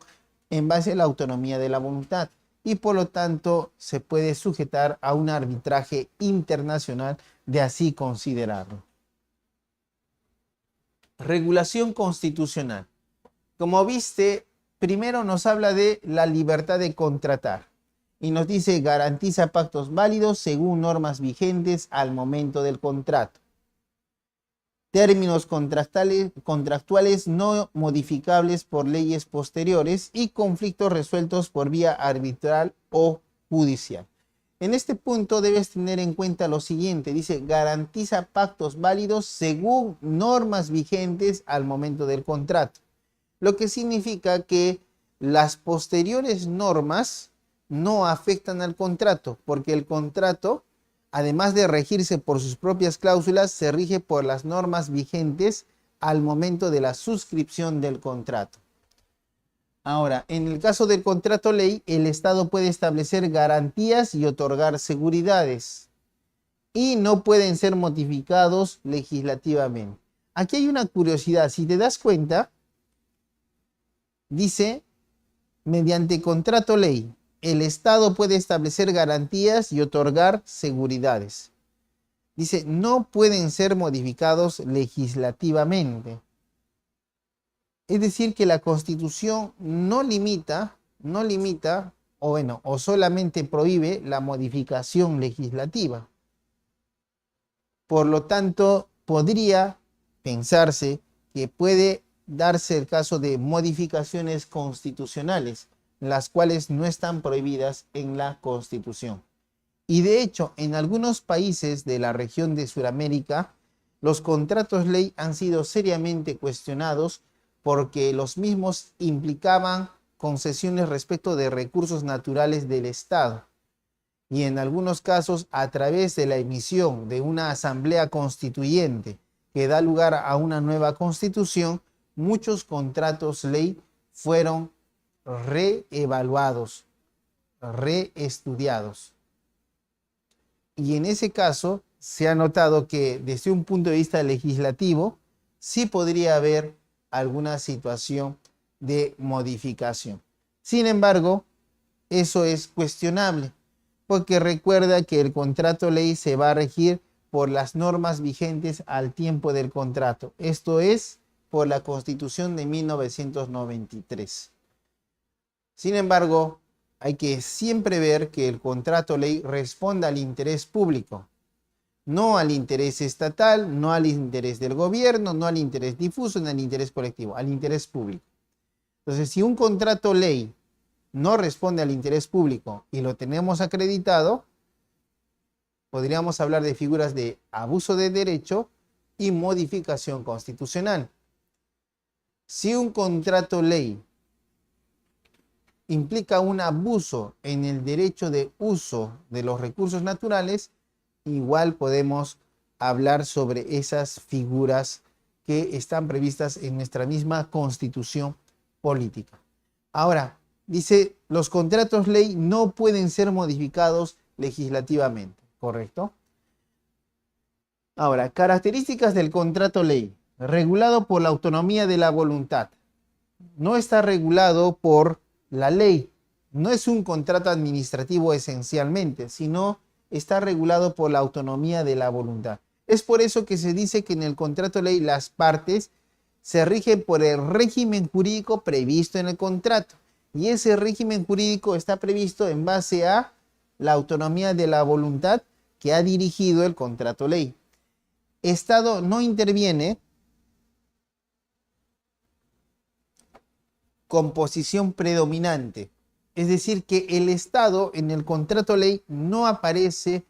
en base a la autonomía de la voluntad y por lo tanto se puede sujetar a un arbitraje internacional de así considerarlo. Regulación constitucional. Como viste, primero nos habla de la libertad de contratar y nos dice garantiza pactos válidos según normas vigentes al momento del contrato. Términos contractuales no modificables por leyes posteriores y conflictos resueltos por vía arbitral o judicial. En este punto debes tener en cuenta lo siguiente, dice garantiza pactos válidos según normas vigentes al momento del contrato, lo que significa que las posteriores normas no afectan al contrato, porque el contrato, además de regirse por sus propias cláusulas, se rige por las normas vigentes al momento de la suscripción del contrato. Ahora, en el caso del contrato ley, el Estado puede establecer garantías y otorgar seguridades y no pueden ser modificados legislativamente. Aquí hay una curiosidad, si te das cuenta, dice, mediante contrato ley, el Estado puede establecer garantías y otorgar seguridades. Dice, no pueden ser modificados legislativamente. Es decir, que la Constitución no limita, o solamente prohíbe la modificación legislativa. Por lo tanto, podría pensarse que puede darse el caso de modificaciones constitucionales, las cuales no están prohibidas en la Constitución. Y de hecho, en algunos países de la región de Sudamérica, los contratos ley han sido seriamente cuestionados porque los mismos implicaban concesiones respecto de recursos naturales del Estado. Y en algunos casos, a través de la emisión de una asamblea constituyente que da lugar a una nueva constitución, muchos contratos ley fueron reevaluados, reestudiados. Y en ese caso se ha notado que desde un punto de vista legislativo sí podría haber alguna situación de modificación. Sin embargo, eso es cuestionable, porque recuerda que el contrato ley se va a regir por las normas vigentes al tiempo del contrato. Esto es por la Constitución de 1993. Sin embargo, hay que siempre ver que el contrato ley responda al interés público, no al interés estatal, no al interés del gobierno, no al interés difuso, ni al interés colectivo, al interés público. Entonces, si un contrato ley no responde al interés público y lo tenemos acreditado, podríamos hablar de figuras de abuso de derecho y modificación constitucional. Si un contrato ley implica un abuso en el derecho de uso de los recursos naturales, igual podemos hablar sobre esas figuras que están previstas en nuestra misma constitución política. Ahora, dice, los contratos ley no pueden ser modificados legislativamente, ¿correcto? Ahora, características del contrato ley. Regulado por la autonomía de la voluntad. No está regulado por la ley. No es un contrato administrativo esencialmente, sino está regulado por la autonomía de la voluntad. Es por eso que se dice que en el contrato ley las partes se rigen por el régimen jurídico previsto en el contrato. Y ese régimen jurídico está previsto en base a la autonomía de la voluntad que ha dirigido el contrato ley. Estado no interviene con posición predominante. Es decir, que el Estado en el contrato ley no aparece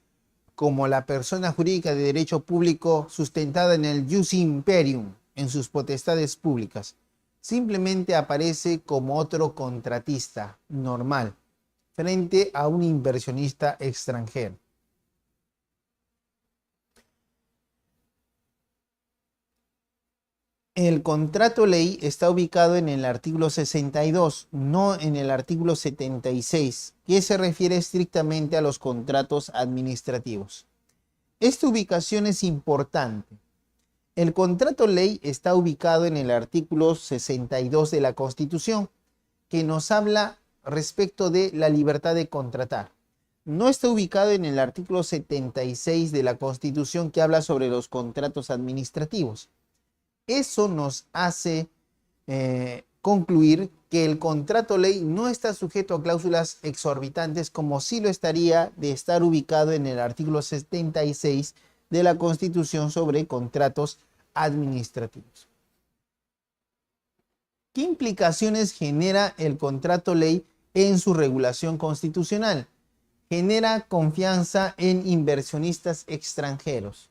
como la persona jurídica de derecho público sustentada en el jus imperium, en sus potestades públicas. Simplemente aparece como otro contratista normal frente a un inversionista extranjero. El contrato ley está ubicado en el artículo 62, no en el artículo 76, que se refiere estrictamente a los contratos administrativos. Esta ubicación es importante. El contrato ley está ubicado en el artículo 62 de la Constitución, que nos habla respecto de la libertad de contratar. No está ubicado en el artículo 76 de la Constitución, que habla sobre los contratos administrativos. Eso nos hace concluir que el contrato ley no está sujeto a cláusulas exorbitantes, como sí lo estaría de estar ubicado en el artículo 76 de la Constitución sobre contratos administrativos. ¿Qué implicaciones genera el contrato ley en su regulación constitucional? Genera confianza en inversionistas extranjeros.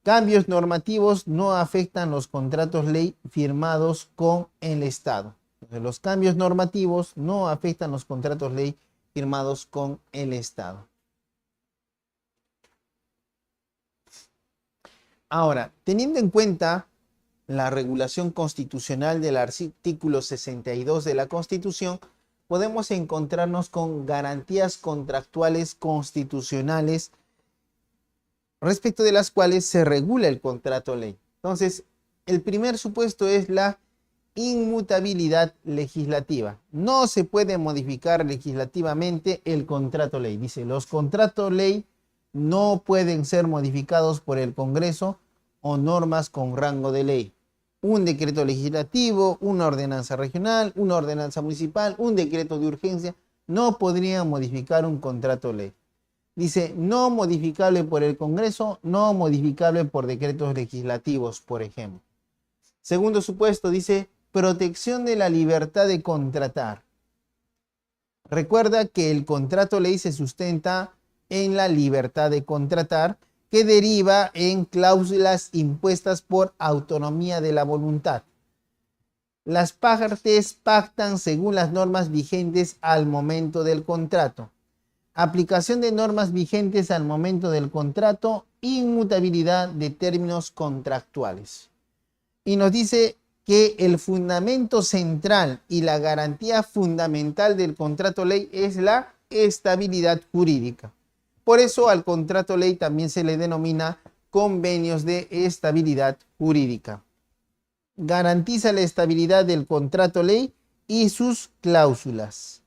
Cambios normativos no afectan los contratos ley firmados con el Estado. Entonces, los cambios normativos no afectan los contratos ley firmados con el Estado. Ahora, teniendo en cuenta la regulación constitucional del artículo 62 de la Constitución, podemos encontrarnos con garantías contractuales constitucionales respecto de las cuales se regula el contrato ley. Entonces, el primer supuesto es la inmutabilidad legislativa. No se puede modificar legislativamente el contrato ley. Dice, los contratos ley no pueden ser modificados por el Congreso o normas con rango de ley. Un decreto legislativo, una ordenanza regional, una ordenanza municipal, un decreto de urgencia, no podrían modificar un contrato ley. Dice, no modificable por el Congreso, no modificable por decretos legislativos, por ejemplo. Segundo supuesto, dice, protección de la libertad de contratar. Recuerda que el contrato ley se sustenta en la libertad de contratar, que deriva en cláusulas impuestas por autonomía de la voluntad. Las partes pactan según las normas vigentes al momento del contrato. Aplicación de normas vigentes al momento del contrato, inmutabilidad de términos contractuales. Y nos dice que el fundamento central y la garantía fundamental del contrato ley es la estabilidad jurídica. Por eso al contrato ley también se le denomina convenios de estabilidad jurídica. Garantiza la estabilidad del contrato ley y sus cláusulas.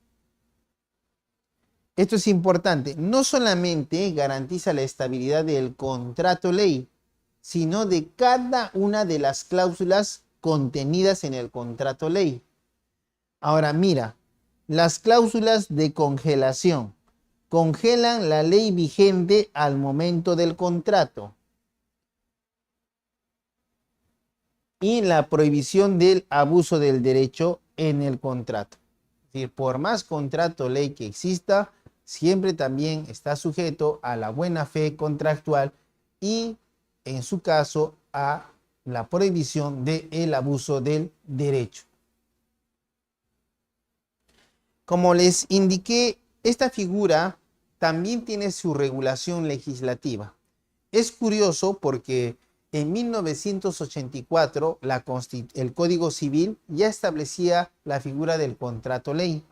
Esto es importante. No solamente garantiza la estabilidad del contrato ley, sino de cada una de las cláusulas contenidas en el contrato ley. Ahora mira, las cláusulas de congelación. Congelan la ley vigente al momento del contrato. Y la prohibición del abuso del derecho en el contrato. Es decir, por más contrato ley que exista, siempre también está sujeto a la buena fe contractual y, en su caso, a la prohibición del abuso del derecho. Como les indiqué, esta figura también tiene su regulación legislativa. Es curioso porque en 1984 el Código Civil ya establecía la figura del contrato ley.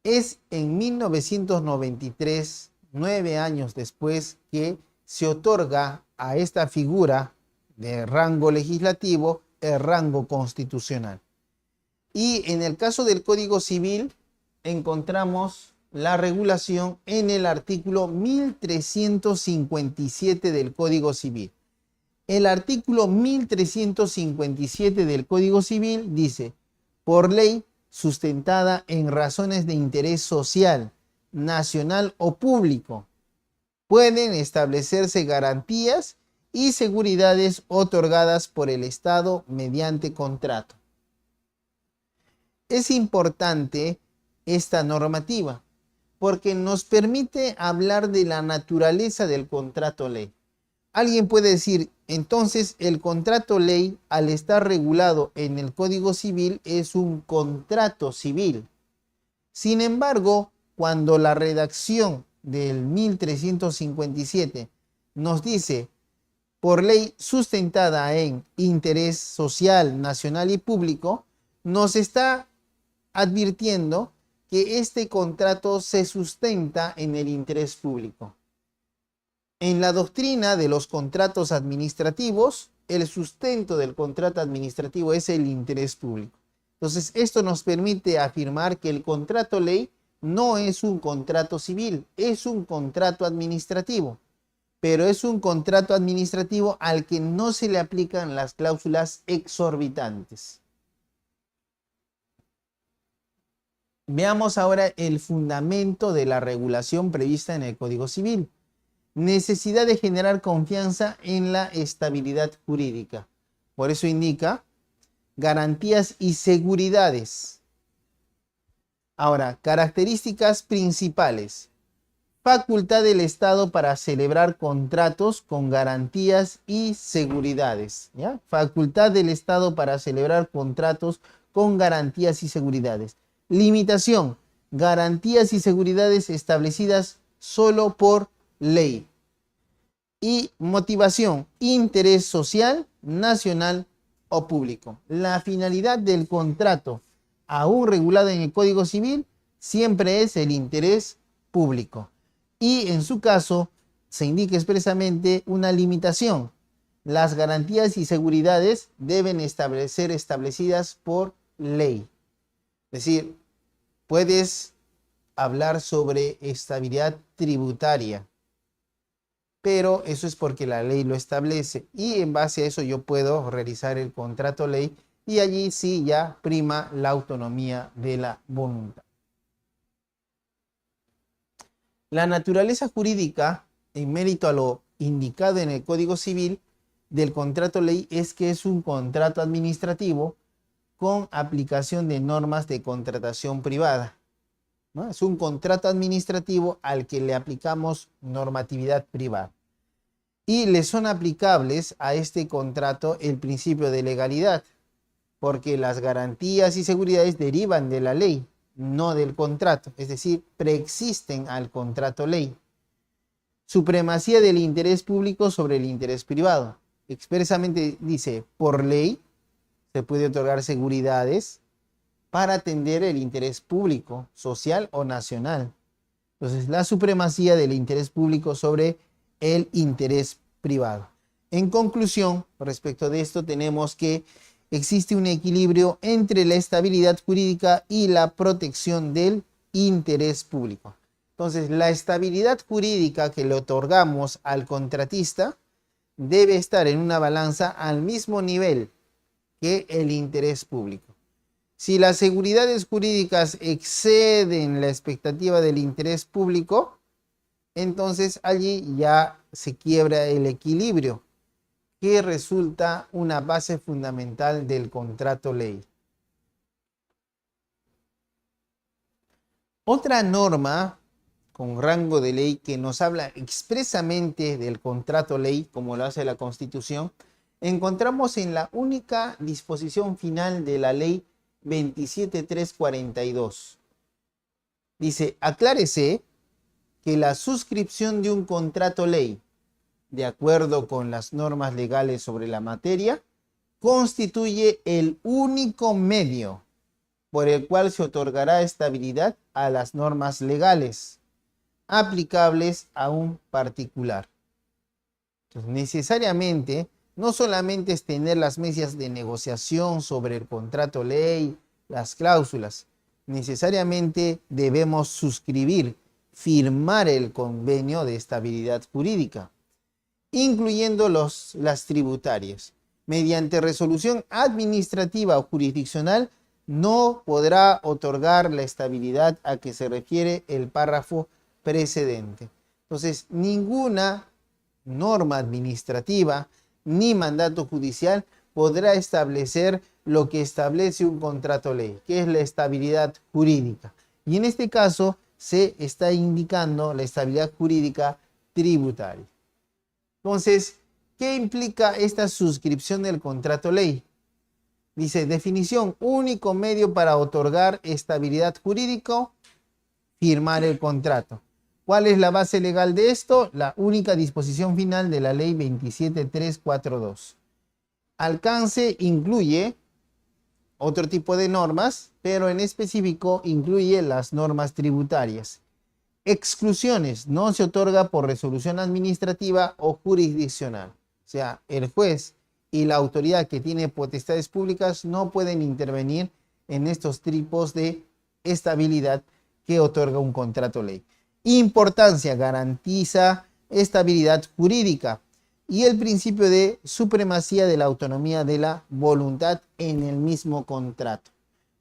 Es en 1993, 9 años después, que se otorga a esta figura de rango legislativo el rango constitucional. Y en el caso del Código Civil encontramos la regulación en el artículo 1357 del Código Civil. El artículo 1357 del Código Civil dice: por ley sustentada en razones de interés social, nacional o público, pueden establecerse garantías y seguridades otorgadas por el Estado mediante contrato. Es importante esta normativa porque nos permite hablar de la naturaleza del contrato ley. Alguien puede decir, entonces el contrato ley, al estar regulado en el Código Civil, es un contrato civil. Sin embargo, cuando la redacción del 1357 nos dice por ley sustentada en interés social, nacional y público, nos está advirtiendo que este contrato se sustenta en el interés público. En la doctrina de los contratos administrativos, el sustento del contrato administrativo es el interés público. Entonces, esto nos permite afirmar que el contrato ley no es un contrato civil, es un contrato administrativo, pero es un contrato administrativo al que no se le aplican las cláusulas exorbitantes. Veamos ahora el fundamento de la regulación prevista en el Código Civil. Necesidad de generar confianza en la estabilidad jurídica. Por eso indica garantías y seguridades. Ahora, características principales. Facultad del Estado para celebrar contratos con garantías y seguridades. ¿Ya? Facultad del Estado para celebrar contratos con garantías y seguridades. Limitación. Garantías y seguridades establecidas solo por ley. Y motivación. Interés social, nacional o público. La finalidad del contrato, aún regulado en el Código Civil, siempre es el interés público. Y en su caso, se indica expresamente una limitación. Las garantías y seguridades deben ser establecidas por ley. Es decir, puedes hablar sobre estabilidad tributaria, pero eso es porque la ley lo establece y en base a eso yo puedo realizar el contrato ley y allí sí ya prima la autonomía de la voluntad. La naturaleza jurídica, en mérito a lo indicado en el Código Civil del contrato ley, es que es un contrato administrativo con aplicación de normas de contratación privada, ¿no? Es un contrato administrativo al que le aplicamos normatividad privada. Y le son aplicables a este contrato el principio de legalidad, porque las garantías y seguridades derivan de la ley, no del contrato, es decir, preexisten al contrato ley. Supremacía del interés público sobre el interés privado. Expresamente dice, por ley se puede otorgar seguridades para atender el interés público, social o nacional. Entonces, la supremacía del interés público sobre el interés privado. En conclusión, respecto de esto, tenemos que existe un equilibrio entre la estabilidad jurídica y la protección del interés público. Entonces, la estabilidad jurídica que le otorgamos al contratista debe estar en una balanza al mismo nivel que el interés público. Si las seguridades jurídicas exceden la expectativa del interés público, entonces allí ya se quiebra el equilibrio, que resulta una base fundamental del contrato ley. Otra norma con rango de ley que nos habla expresamente del contrato ley, como lo hace la Constitución, encontramos en la única disposición final de la ley 27342. Dice, aclárese que la suscripción de un contrato ley, de acuerdo con las normas legales sobre la materia, constituye el único medio por el cual se otorgará estabilidad a las normas legales aplicables a un particular. Entonces, necesariamente, no solamente es tener las mesas de negociación sobre el contrato ley, las cláusulas, necesariamente debemos suscribir, firmar el convenio de estabilidad jurídica, incluyendo las tributarias. Mediante resolución administrativa o jurisdiccional, no podrá otorgar la estabilidad a que se refiere el párrafo precedente. Entonces, ninguna norma administrativa ni mandato judicial podrá establecer lo que establece un contrato ley, que es la estabilidad jurídica. Y en este caso se está indicando la estabilidad jurídica tributaria. Entonces, ¿qué implica esta suscripción del contrato ley? Dice, definición, único medio para otorgar estabilidad jurídica, firmar el contrato. ¿Cuál es la base legal de esto? La única disposición final de la ley 27342. Alcance incluye otro tipo de normas, pero en específico incluye las normas tributarias. Exclusiones no se otorga por resolución administrativa o jurisdiccional. O sea, el juez y la autoridad que tiene potestades públicas no pueden intervenir en estos tipos de estabilidad que otorga un contrato ley. Importancia, garantiza estabilidad jurídica y el principio de supremacía de la autonomía de la voluntad en el mismo contrato.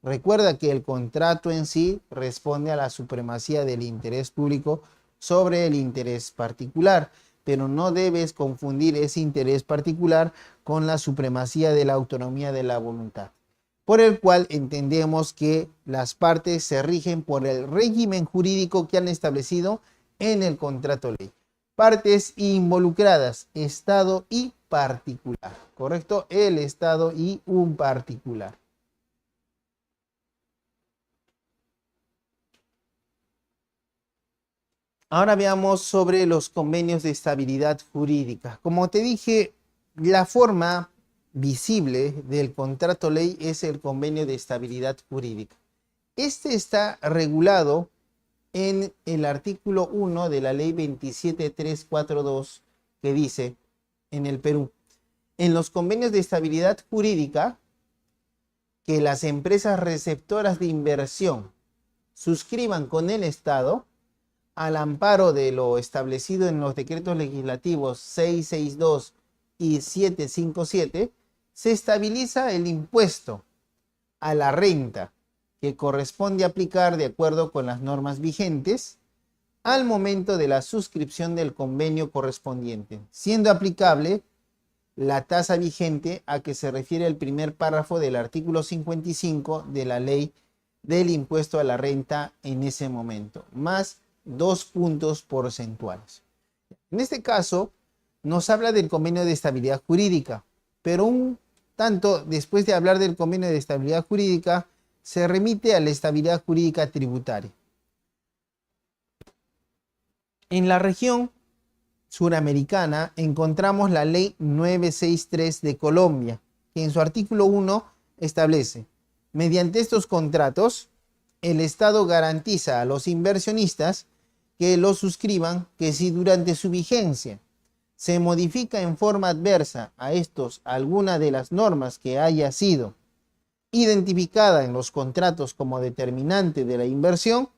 Recuerda que el contrato en sí responde a la supremacía del interés público sobre el interés particular, pero no debes confundir ese interés particular con la supremacía de la autonomía de la voluntad, por el cual entendemos que las partes se rigen por el régimen jurídico que han establecido en el contrato ley. Partes involucradas, Estado y particular, ¿correcto? El Estado y un particular. Ahora veamos sobre los convenios de estabilidad jurídica. Como te dije, la forma visible del contrato ley es el convenio de estabilidad jurídica. Este está regulado en el artículo 1 de la ley 27342 que dice en el Perú, en los convenios de estabilidad jurídica que las empresas receptoras de inversión suscriban con el Estado al amparo de lo establecido en los decretos legislativos 662 y 757, se estabiliza el impuesto a la renta que corresponde aplicar de acuerdo con las normas vigentes al momento de la suscripción del convenio correspondiente, siendo aplicable la tasa vigente a que se refiere el primer párrafo del artículo 55 de la ley del impuesto a la renta en ese momento, más 2 puntos porcentuales. En este caso, nos habla del convenio de estabilidad jurídica, pero un tanto después de hablar del convenio de estabilidad jurídica, se remite a la estabilidad jurídica tributaria. En la región suramericana encontramos la ley 963 de Colombia, que en su artículo 1 establece, mediante estos contratos, el Estado garantiza a los inversionistas que los suscriban que si durante su vigencia se modifica en forma adversa a estos alguna de las normas que haya sido identificada en los contratos como determinante de la inversión,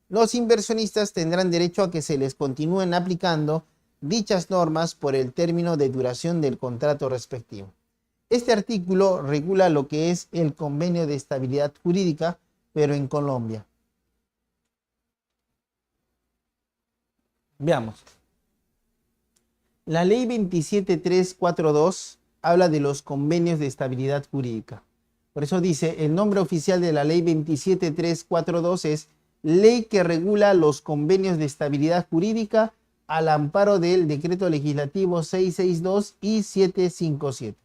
los inversionistas tendrán derecho a que se les continúen aplicando dichas normas por el término de duración del contrato respectivo. Este artículo regula lo que es el convenio de estabilidad jurídica, pero en Colombia. Veamos. La ley 27342 habla de los convenios de estabilidad jurídica. Por eso dice, el nombre oficial de la ley 27342 es Ley que regula los convenios de estabilidad jurídica al amparo del decreto legislativo 662 y 757.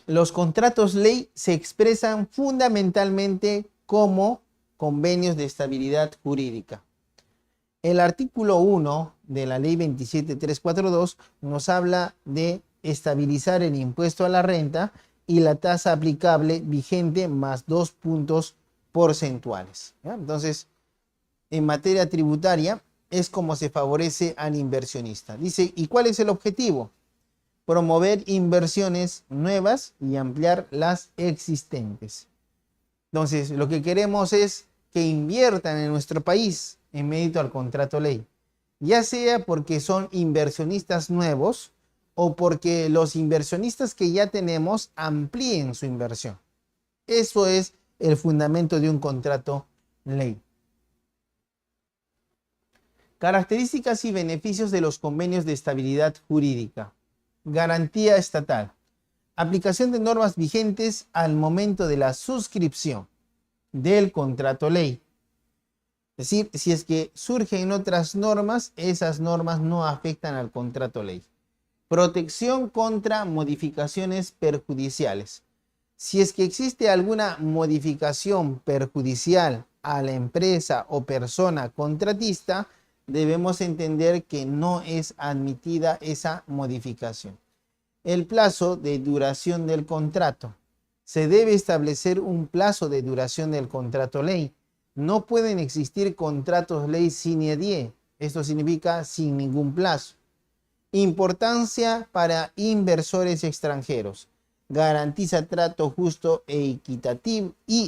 Los contratos ley se expresan fundamentalmente como convenios de estabilidad jurídica. El artículo 1 de la ley 27342 nos habla de estabilizar el impuesto a la renta y la tasa aplicable vigente más 2 puntos porcentuales. ¿Ya? Entonces, en materia tributaria, es como se favorece al inversionista. Dice, ¿y cuál es el objetivo? Promover inversiones nuevas y ampliar las existentes. Entonces, lo que queremos es que inviertan en nuestro país en mérito al contrato ley, ya sea porque son inversionistas nuevos o porque los inversionistas que ya tenemos amplíen su inversión. Eso es el fundamento de un contrato ley. Características y beneficios de los convenios de estabilidad jurídica. Garantía estatal. Aplicación de normas vigentes al momento de la suscripción del contrato ley. Es decir, si es que surgen otras normas, esas normas no afectan al contrato ley. Protección contra modificaciones perjudiciales. Si es que existe alguna modificación perjudicial a la empresa o persona contratista, debemos entender que no es admitida esa modificación. El plazo de duración del contrato. Se debe establecer un plazo de duración del contrato ley. No pueden existir contratos ley sine die. Esto significa sin ningún plazo. Importancia para inversores extranjeros. Garantiza trato justo e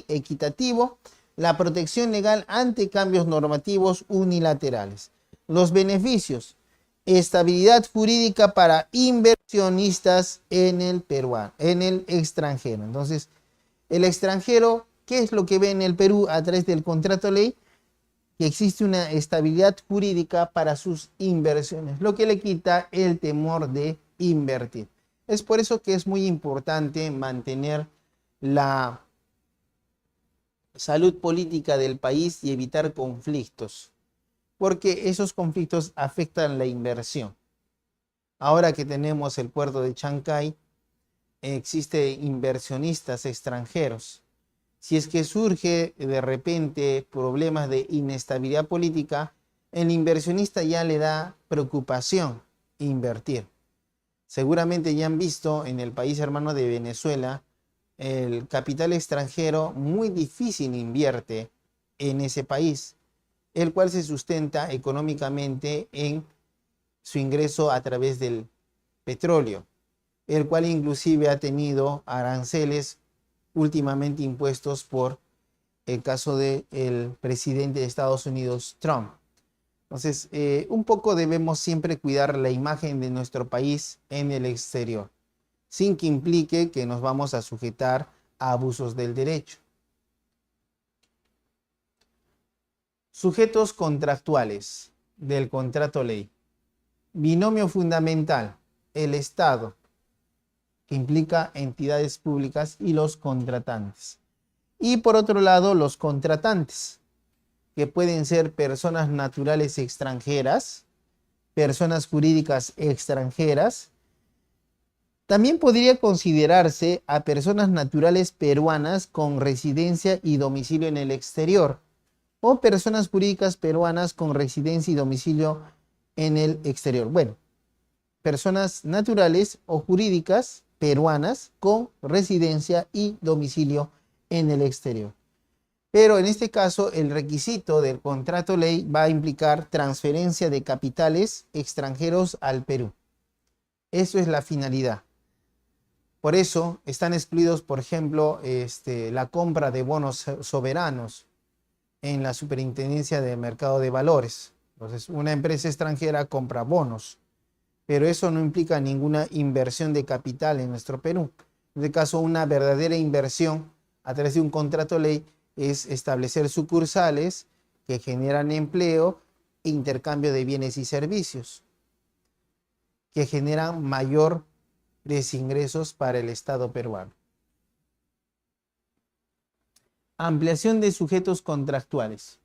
equitativo. La protección legal ante cambios normativos unilaterales. Los beneficios. Estabilidad jurídica para inversionistas en el extranjero. Entonces, el extranjero, ¿qué es lo que ve en el Perú a través del contrato ley? Que existe una estabilidad jurídica para sus inversiones, lo que le quita el temor de invertir. Es por eso que es muy importante mantener la salud política del país y evitar conflictos, porque esos conflictos afectan la inversión. Ahora que tenemos el puerto de Chancay, existen inversionistas extranjeros. Si es que surge de repente problemas de inestabilidad política, el inversionista ya le da preocupación invertir. Seguramente ya han visto en el país hermano de Venezuela, el capital extranjero muy difícil invierte en ese país, el cual se sustenta económicamente en su ingreso a través del petróleo, el cual inclusive ha tenido aranceles últimamente impuestos por el caso del presidente de Estados Unidos, Trump. Entonces, un poco debemos siempre cuidar la imagen de nuestro país en el exterior, sin que implique que nos vamos a sujetar a abusos del derecho. Sujetos contractuales del contrato ley. Binomio fundamental, el Estado, que implica entidades públicas, y los contratantes. Y por otro lado, los contratantes, que pueden ser personas naturales extranjeras, personas jurídicas extranjeras. También podría considerarse a personas naturales peruanas con residencia y domicilio en el exterior, o personas jurídicas peruanas con residencia y domicilio en el exterior. Bueno, personas naturales o jurídicas peruanas con residencia y domicilio en el exterior. Pero en este caso, el requisito del contrato ley va a implicar transferencia de capitales extranjeros al Perú. Eso es la finalidad. Por eso están excluidos, por ejemplo, la compra de bonos soberanos en la Superintendencia de Mercado de Valores. Entonces, una empresa extranjera compra bonos, pero eso no implica ninguna inversión de capital en nuestro Perú. En este caso, una verdadera inversión a través de un contrato ley es establecer sucursales que generan empleo e intercambio de bienes y servicios, que generan mayores ingresos para el Estado peruano. Ampliación de sujetos contractuales.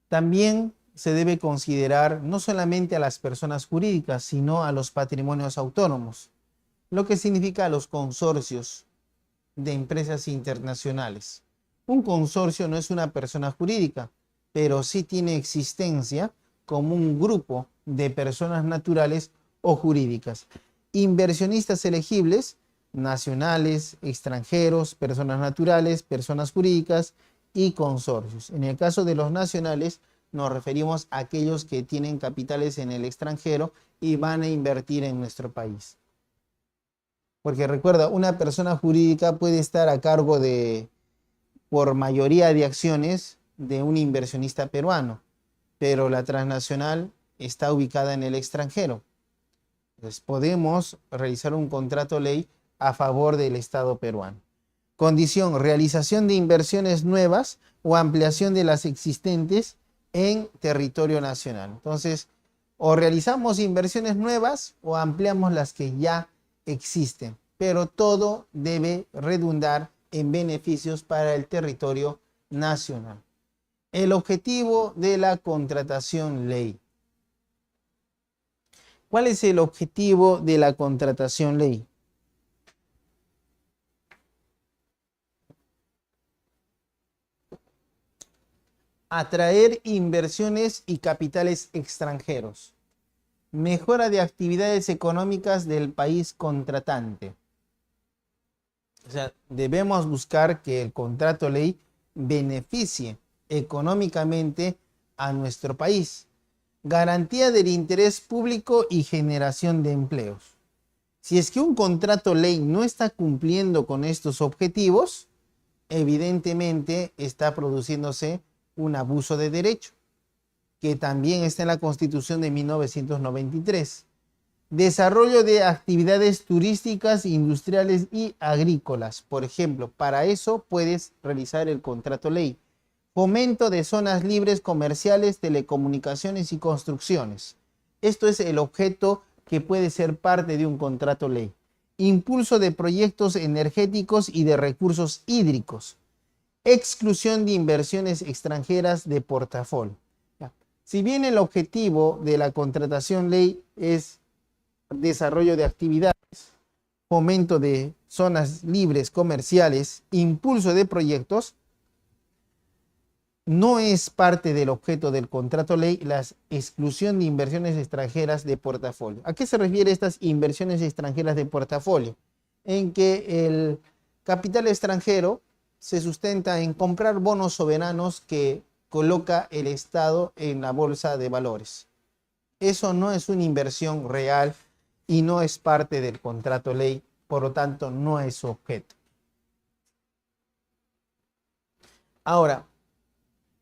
También se debe considerar no solamente a las personas jurídicas, sino a los patrimonios autónomos, lo que significa a los consorcios de empresas internacionales. Un consorcio no es una persona jurídica, pero sí tiene existencia como un grupo de personas naturales o jurídicas. Inversionistas elegibles, nacionales, extranjeros, personas naturales, personas jurídicas y consorcios. En el caso de los nacionales, nos referimos a aquellos que tienen capitales en el extranjero y van a invertir en nuestro país. Porque recuerda, una persona jurídica puede estar a cargo de, por mayoría de acciones, de un inversionista peruano, pero la transnacional está ubicada en el extranjero. Entonces podemos realizar un contrato ley a favor del Estado peruano. Condición: realización de inversiones nuevas o ampliación de las existentes en territorio nacional. Entonces, o realizamos inversiones nuevas o ampliamos las que ya existen, pero todo debe redundar en beneficios para el territorio nacional. El objetivo de la contratación ley. ¿Cuál es el objetivo de la contratación ley? Atraer inversiones y capitales extranjeros. Mejora de actividades económicas del país contratante. O sea, debemos buscar que el contrato ley beneficie económicamente a nuestro país. Garantía del interés público y generación de empleos. Si es que un contrato ley no está cumpliendo con estos objetivos, evidentemente está produciéndose un abuso de derecho, que también está en la Constitución de 1993. Desarrollo de actividades turísticas, industriales y agrícolas. Por ejemplo, para eso puedes realizar el contrato ley. Fomento de zonas libres comerciales, telecomunicaciones y construcciones. Esto es el objeto que puede ser parte de un contrato ley. Impulso de proyectos energéticos y de recursos hídricos. Exclusión de inversiones extranjeras de portafolio. Si bien el objetivo de la contratación ley es desarrollo de actividades, fomento de zonas libres comerciales, impulso de proyectos, no es parte del objeto del contrato ley la exclusión de inversiones extranjeras de portafolio. ¿A qué se refiere estas inversiones extranjeras de portafolio? En que el capital extranjero se sustenta en comprar bonos soberanos que coloca el Estado en la bolsa de valores. Eso no es una inversión real y no es parte del contrato ley, por lo tanto no es su objeto. Ahora,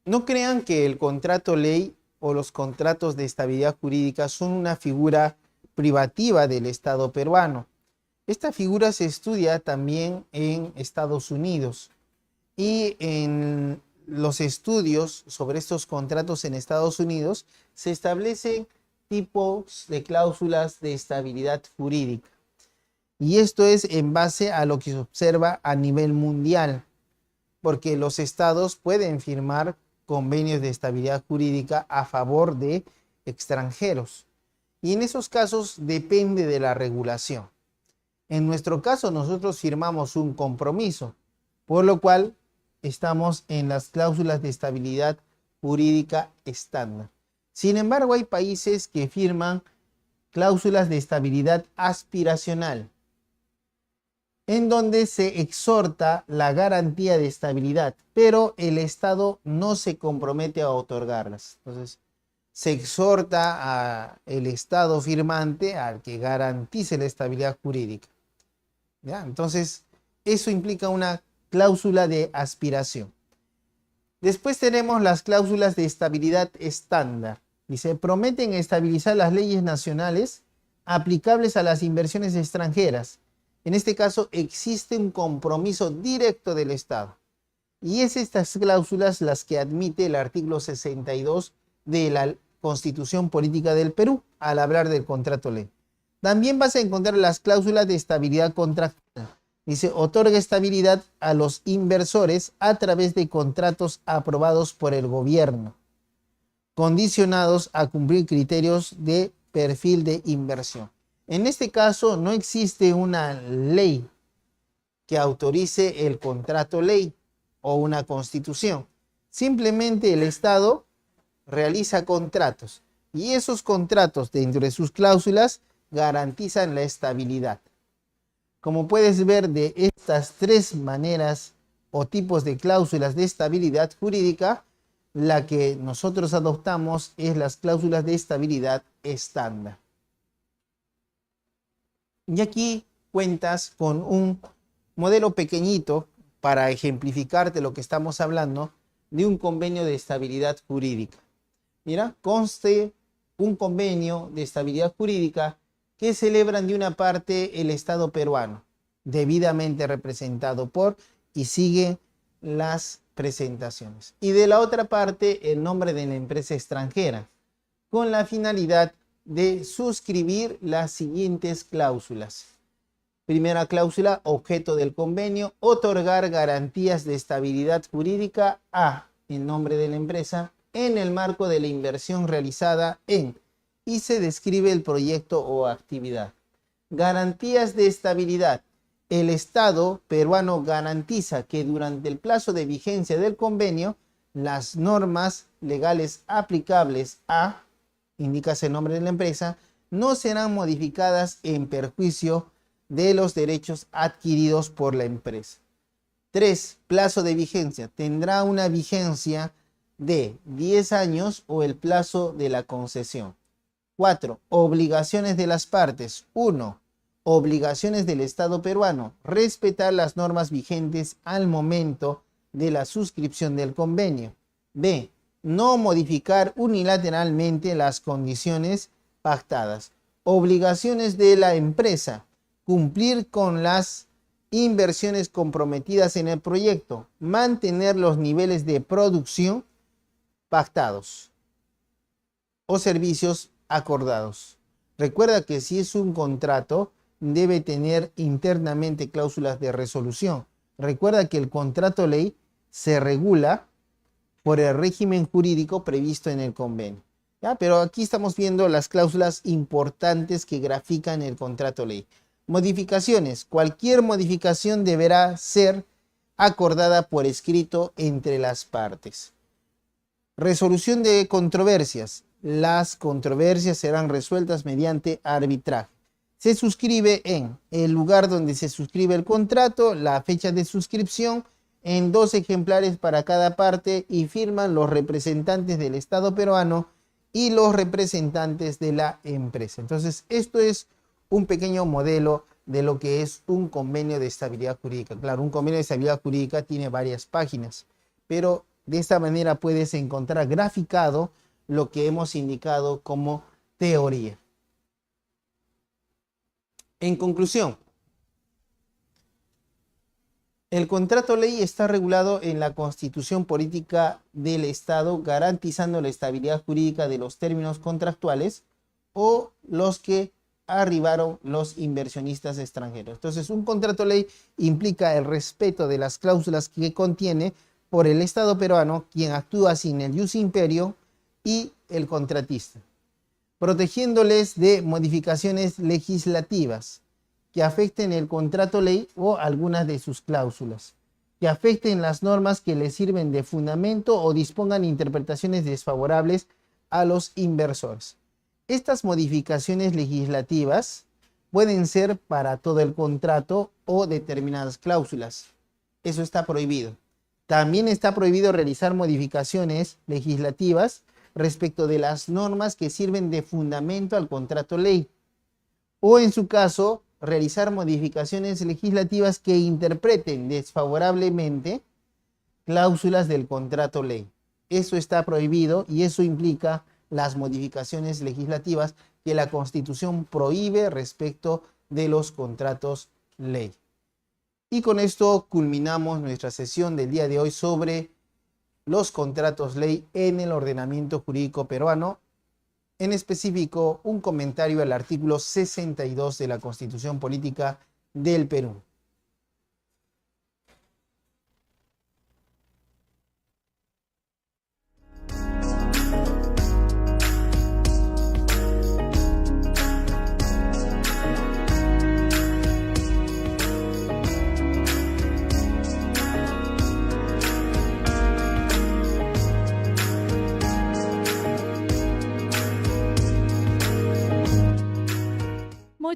no crean que el contrato ley o los contratos de estabilidad jurídica son una figura privativa del Estado peruano. Esta figura se estudia también en Estados Unidos y en los estudios sobre estos contratos en Estados Unidos se establecen tipos de cláusulas de estabilidad jurídica. Y esto es en base a lo que se observa a nivel mundial, porque los estados pueden firmar convenios de estabilidad jurídica a favor de extranjeros. Y en esos casos depende de la regulación. En nuestro caso, nosotros firmamos un compromiso, por lo cual estamos en las cláusulas de estabilidad jurídica estándar. Sin embargo, hay países que firman cláusulas de estabilidad aspiracional, en donde se exhorta la garantía de estabilidad, pero el Estado no se compromete a otorgarlas. Entonces, se exhorta al Estado firmante a que garantice la estabilidad jurídica. ¿Ya? Entonces, eso implica una cláusula de aspiración. Después tenemos las cláusulas de estabilidad estándar. Dice, prometen estabilizar las leyes nacionales aplicables a las inversiones extranjeras. En este caso existe un compromiso directo del Estado. Y es estas cláusulas las que admite el artículo 62 de la Constitución Política del Perú al hablar del contrato ley. También vas a encontrar las cláusulas de estabilidad contractual. Dice, otorga estabilidad a los inversores a través de contratos aprobados por el gobierno, condicionados a cumplir criterios de perfil de inversión. En este caso no existe una ley que autorice el contrato ley o una constitución. Simplemente el Estado realiza contratos y esos contratos dentro de sus cláusulas garantizan la estabilidad. Como puedes ver, de estas tres maneras o tipos de cláusulas de estabilidad jurídica, la que nosotros adoptamos es las cláusulas de estabilidad estándar. Y aquí cuentas con un modelo pequeñito para ejemplificarte lo que estamos hablando de un convenio de estabilidad jurídica. Mira, conste un convenio de estabilidad jurídica que celebran de una parte el Estado peruano, debidamente representado por, y sigue las presentaciones. Y de la otra parte el nombre de la empresa extranjera, con la finalidad de suscribir las siguientes cláusulas. Primera cláusula, objeto del convenio, otorgar garantías de estabilidad jurídica a, en nombre de la empresa, en el marco de la inversión realizada en, y se describe el proyecto o actividad. Garantías de estabilidad. El Estado peruano garantiza que durante el plazo de vigencia del convenio, las normas legales aplicables a, indícase el nombre de la empresa, no serán modificadas en perjuicio de los derechos adquiridos por la empresa. 3. Plazo de vigencia. Tendrá una vigencia de 10 años o el plazo de la concesión. 4. Obligaciones de las partes. 1. Obligaciones del Estado peruano. Respetar las normas vigentes al momento de la suscripción del convenio. B. No modificar unilateralmente las condiciones pactadas. Obligaciones de la empresa. Cumplir con las inversiones comprometidas en el proyecto. Mantener los niveles de producción pactados o servicios acordados. Recuerda que si es un contrato, debe tener internamente cláusulas de resolución. Recuerda que el contrato ley se regula por el régimen jurídico previsto en el convenio. ¿Ya? Pero aquí estamos viendo las cláusulas importantes que grafican el contrato ley. Modificaciones. Cualquier modificación deberá ser acordada por escrito entre las partes. Resolución de controversias. Las controversias serán resueltas mediante arbitraje. Se suscribe en el lugar donde se suscribe el contrato, la fecha de suscripción, en 2 ejemplares para cada parte, y firman los representantes del Estado peruano y los representantes de la empresa. Entonces, esto es un pequeño modelo de lo que es un convenio de estabilidad jurídica. Claro, un convenio de estabilidad jurídica tiene varias páginas, pero de esta manera puedes encontrar graficado lo que hemos indicado como teoría. En conclusión, el contrato ley está regulado en la Constitución Política del Estado, garantizando la estabilidad jurídica de los términos contractuales o los que arribaron los inversionistas extranjeros. Entonces, un contrato ley implica el respeto de las cláusulas que contiene por el Estado peruano, quien actúa sin el ius imperio, y el contratista, protegiéndoles de modificaciones legislativas que afecten el contrato ley o algunas de sus cláusulas, que afecten las normas que les sirven de fundamento o dispongan interpretaciones desfavorables a los inversores. Estas modificaciones legislativas pueden ser para todo el contrato o determinadas cláusulas. Eso está prohibido. También está prohibido realizar modificaciones legislativas respecto de las normas que sirven de fundamento al contrato ley, o en su caso, realizar modificaciones legislativas que interpreten desfavorablemente cláusulas del contrato ley. Eso está prohibido y eso implica las modificaciones legislativas que la Constitución prohíbe respecto de los contratos ley. Y con esto culminamos nuestra sesión del día de hoy sobre los contratos ley en el ordenamiento jurídico peruano, en específico un comentario al artículo 62 de la Constitución Política del Perú.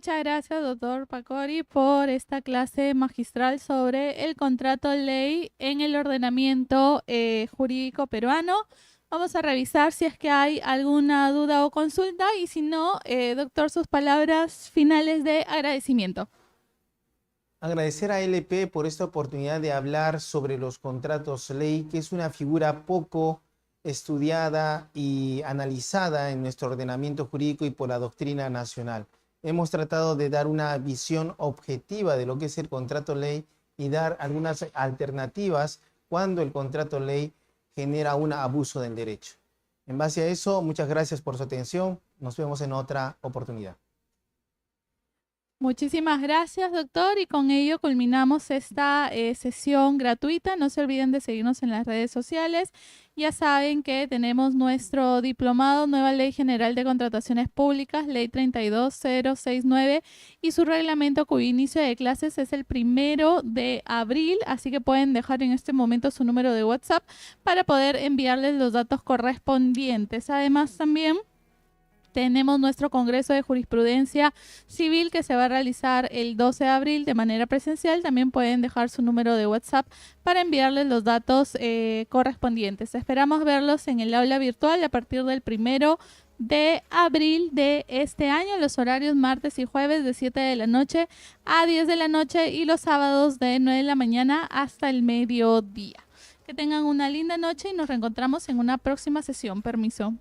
Muchas gracias, doctor Pacori, por esta clase magistral sobre el contrato ley en el ordenamiento jurídico peruano. Vamos a revisar si es que hay alguna duda o consulta y si no, doctor, sus palabras finales de agradecimiento. Agradecer a LP por esta oportunidad de hablar sobre los contratos ley, que es una figura poco estudiada y analizada en nuestro ordenamiento jurídico y por la doctrina nacional. Hemos tratado de dar una visión objetiva de lo que es el contrato ley y dar algunas alternativas cuando el contrato ley genera un abuso del derecho. En base a eso, muchas gracias por su atención. Nos vemos en otra oportunidad. Muchísimas gracias, doctor, y con ello culminamos esta sesión gratuita. No se olviden de seguirnos en las redes sociales. Ya saben que tenemos nuestro diplomado Nueva Ley General de Contrataciones Públicas, Ley 32069, y su reglamento cuyo inicio de clases es el 1 de abril, así que pueden dejar en este momento su número de WhatsApp para poder enviarles los datos correspondientes. Además, también tenemos nuestro Congreso de Jurisprudencia Civil que se va a realizar el 12 de abril de manera presencial. También pueden dejar su número de WhatsApp para enviarles los datos correspondientes. Esperamos verlos en el aula virtual a partir del 1 de abril de este año, los horarios martes y jueves de 7 de la noche a 10 de la noche y los sábados de 9 de la mañana hasta el mediodía. Que tengan una linda noche y nos reencontramos en una próxima sesión. Permiso.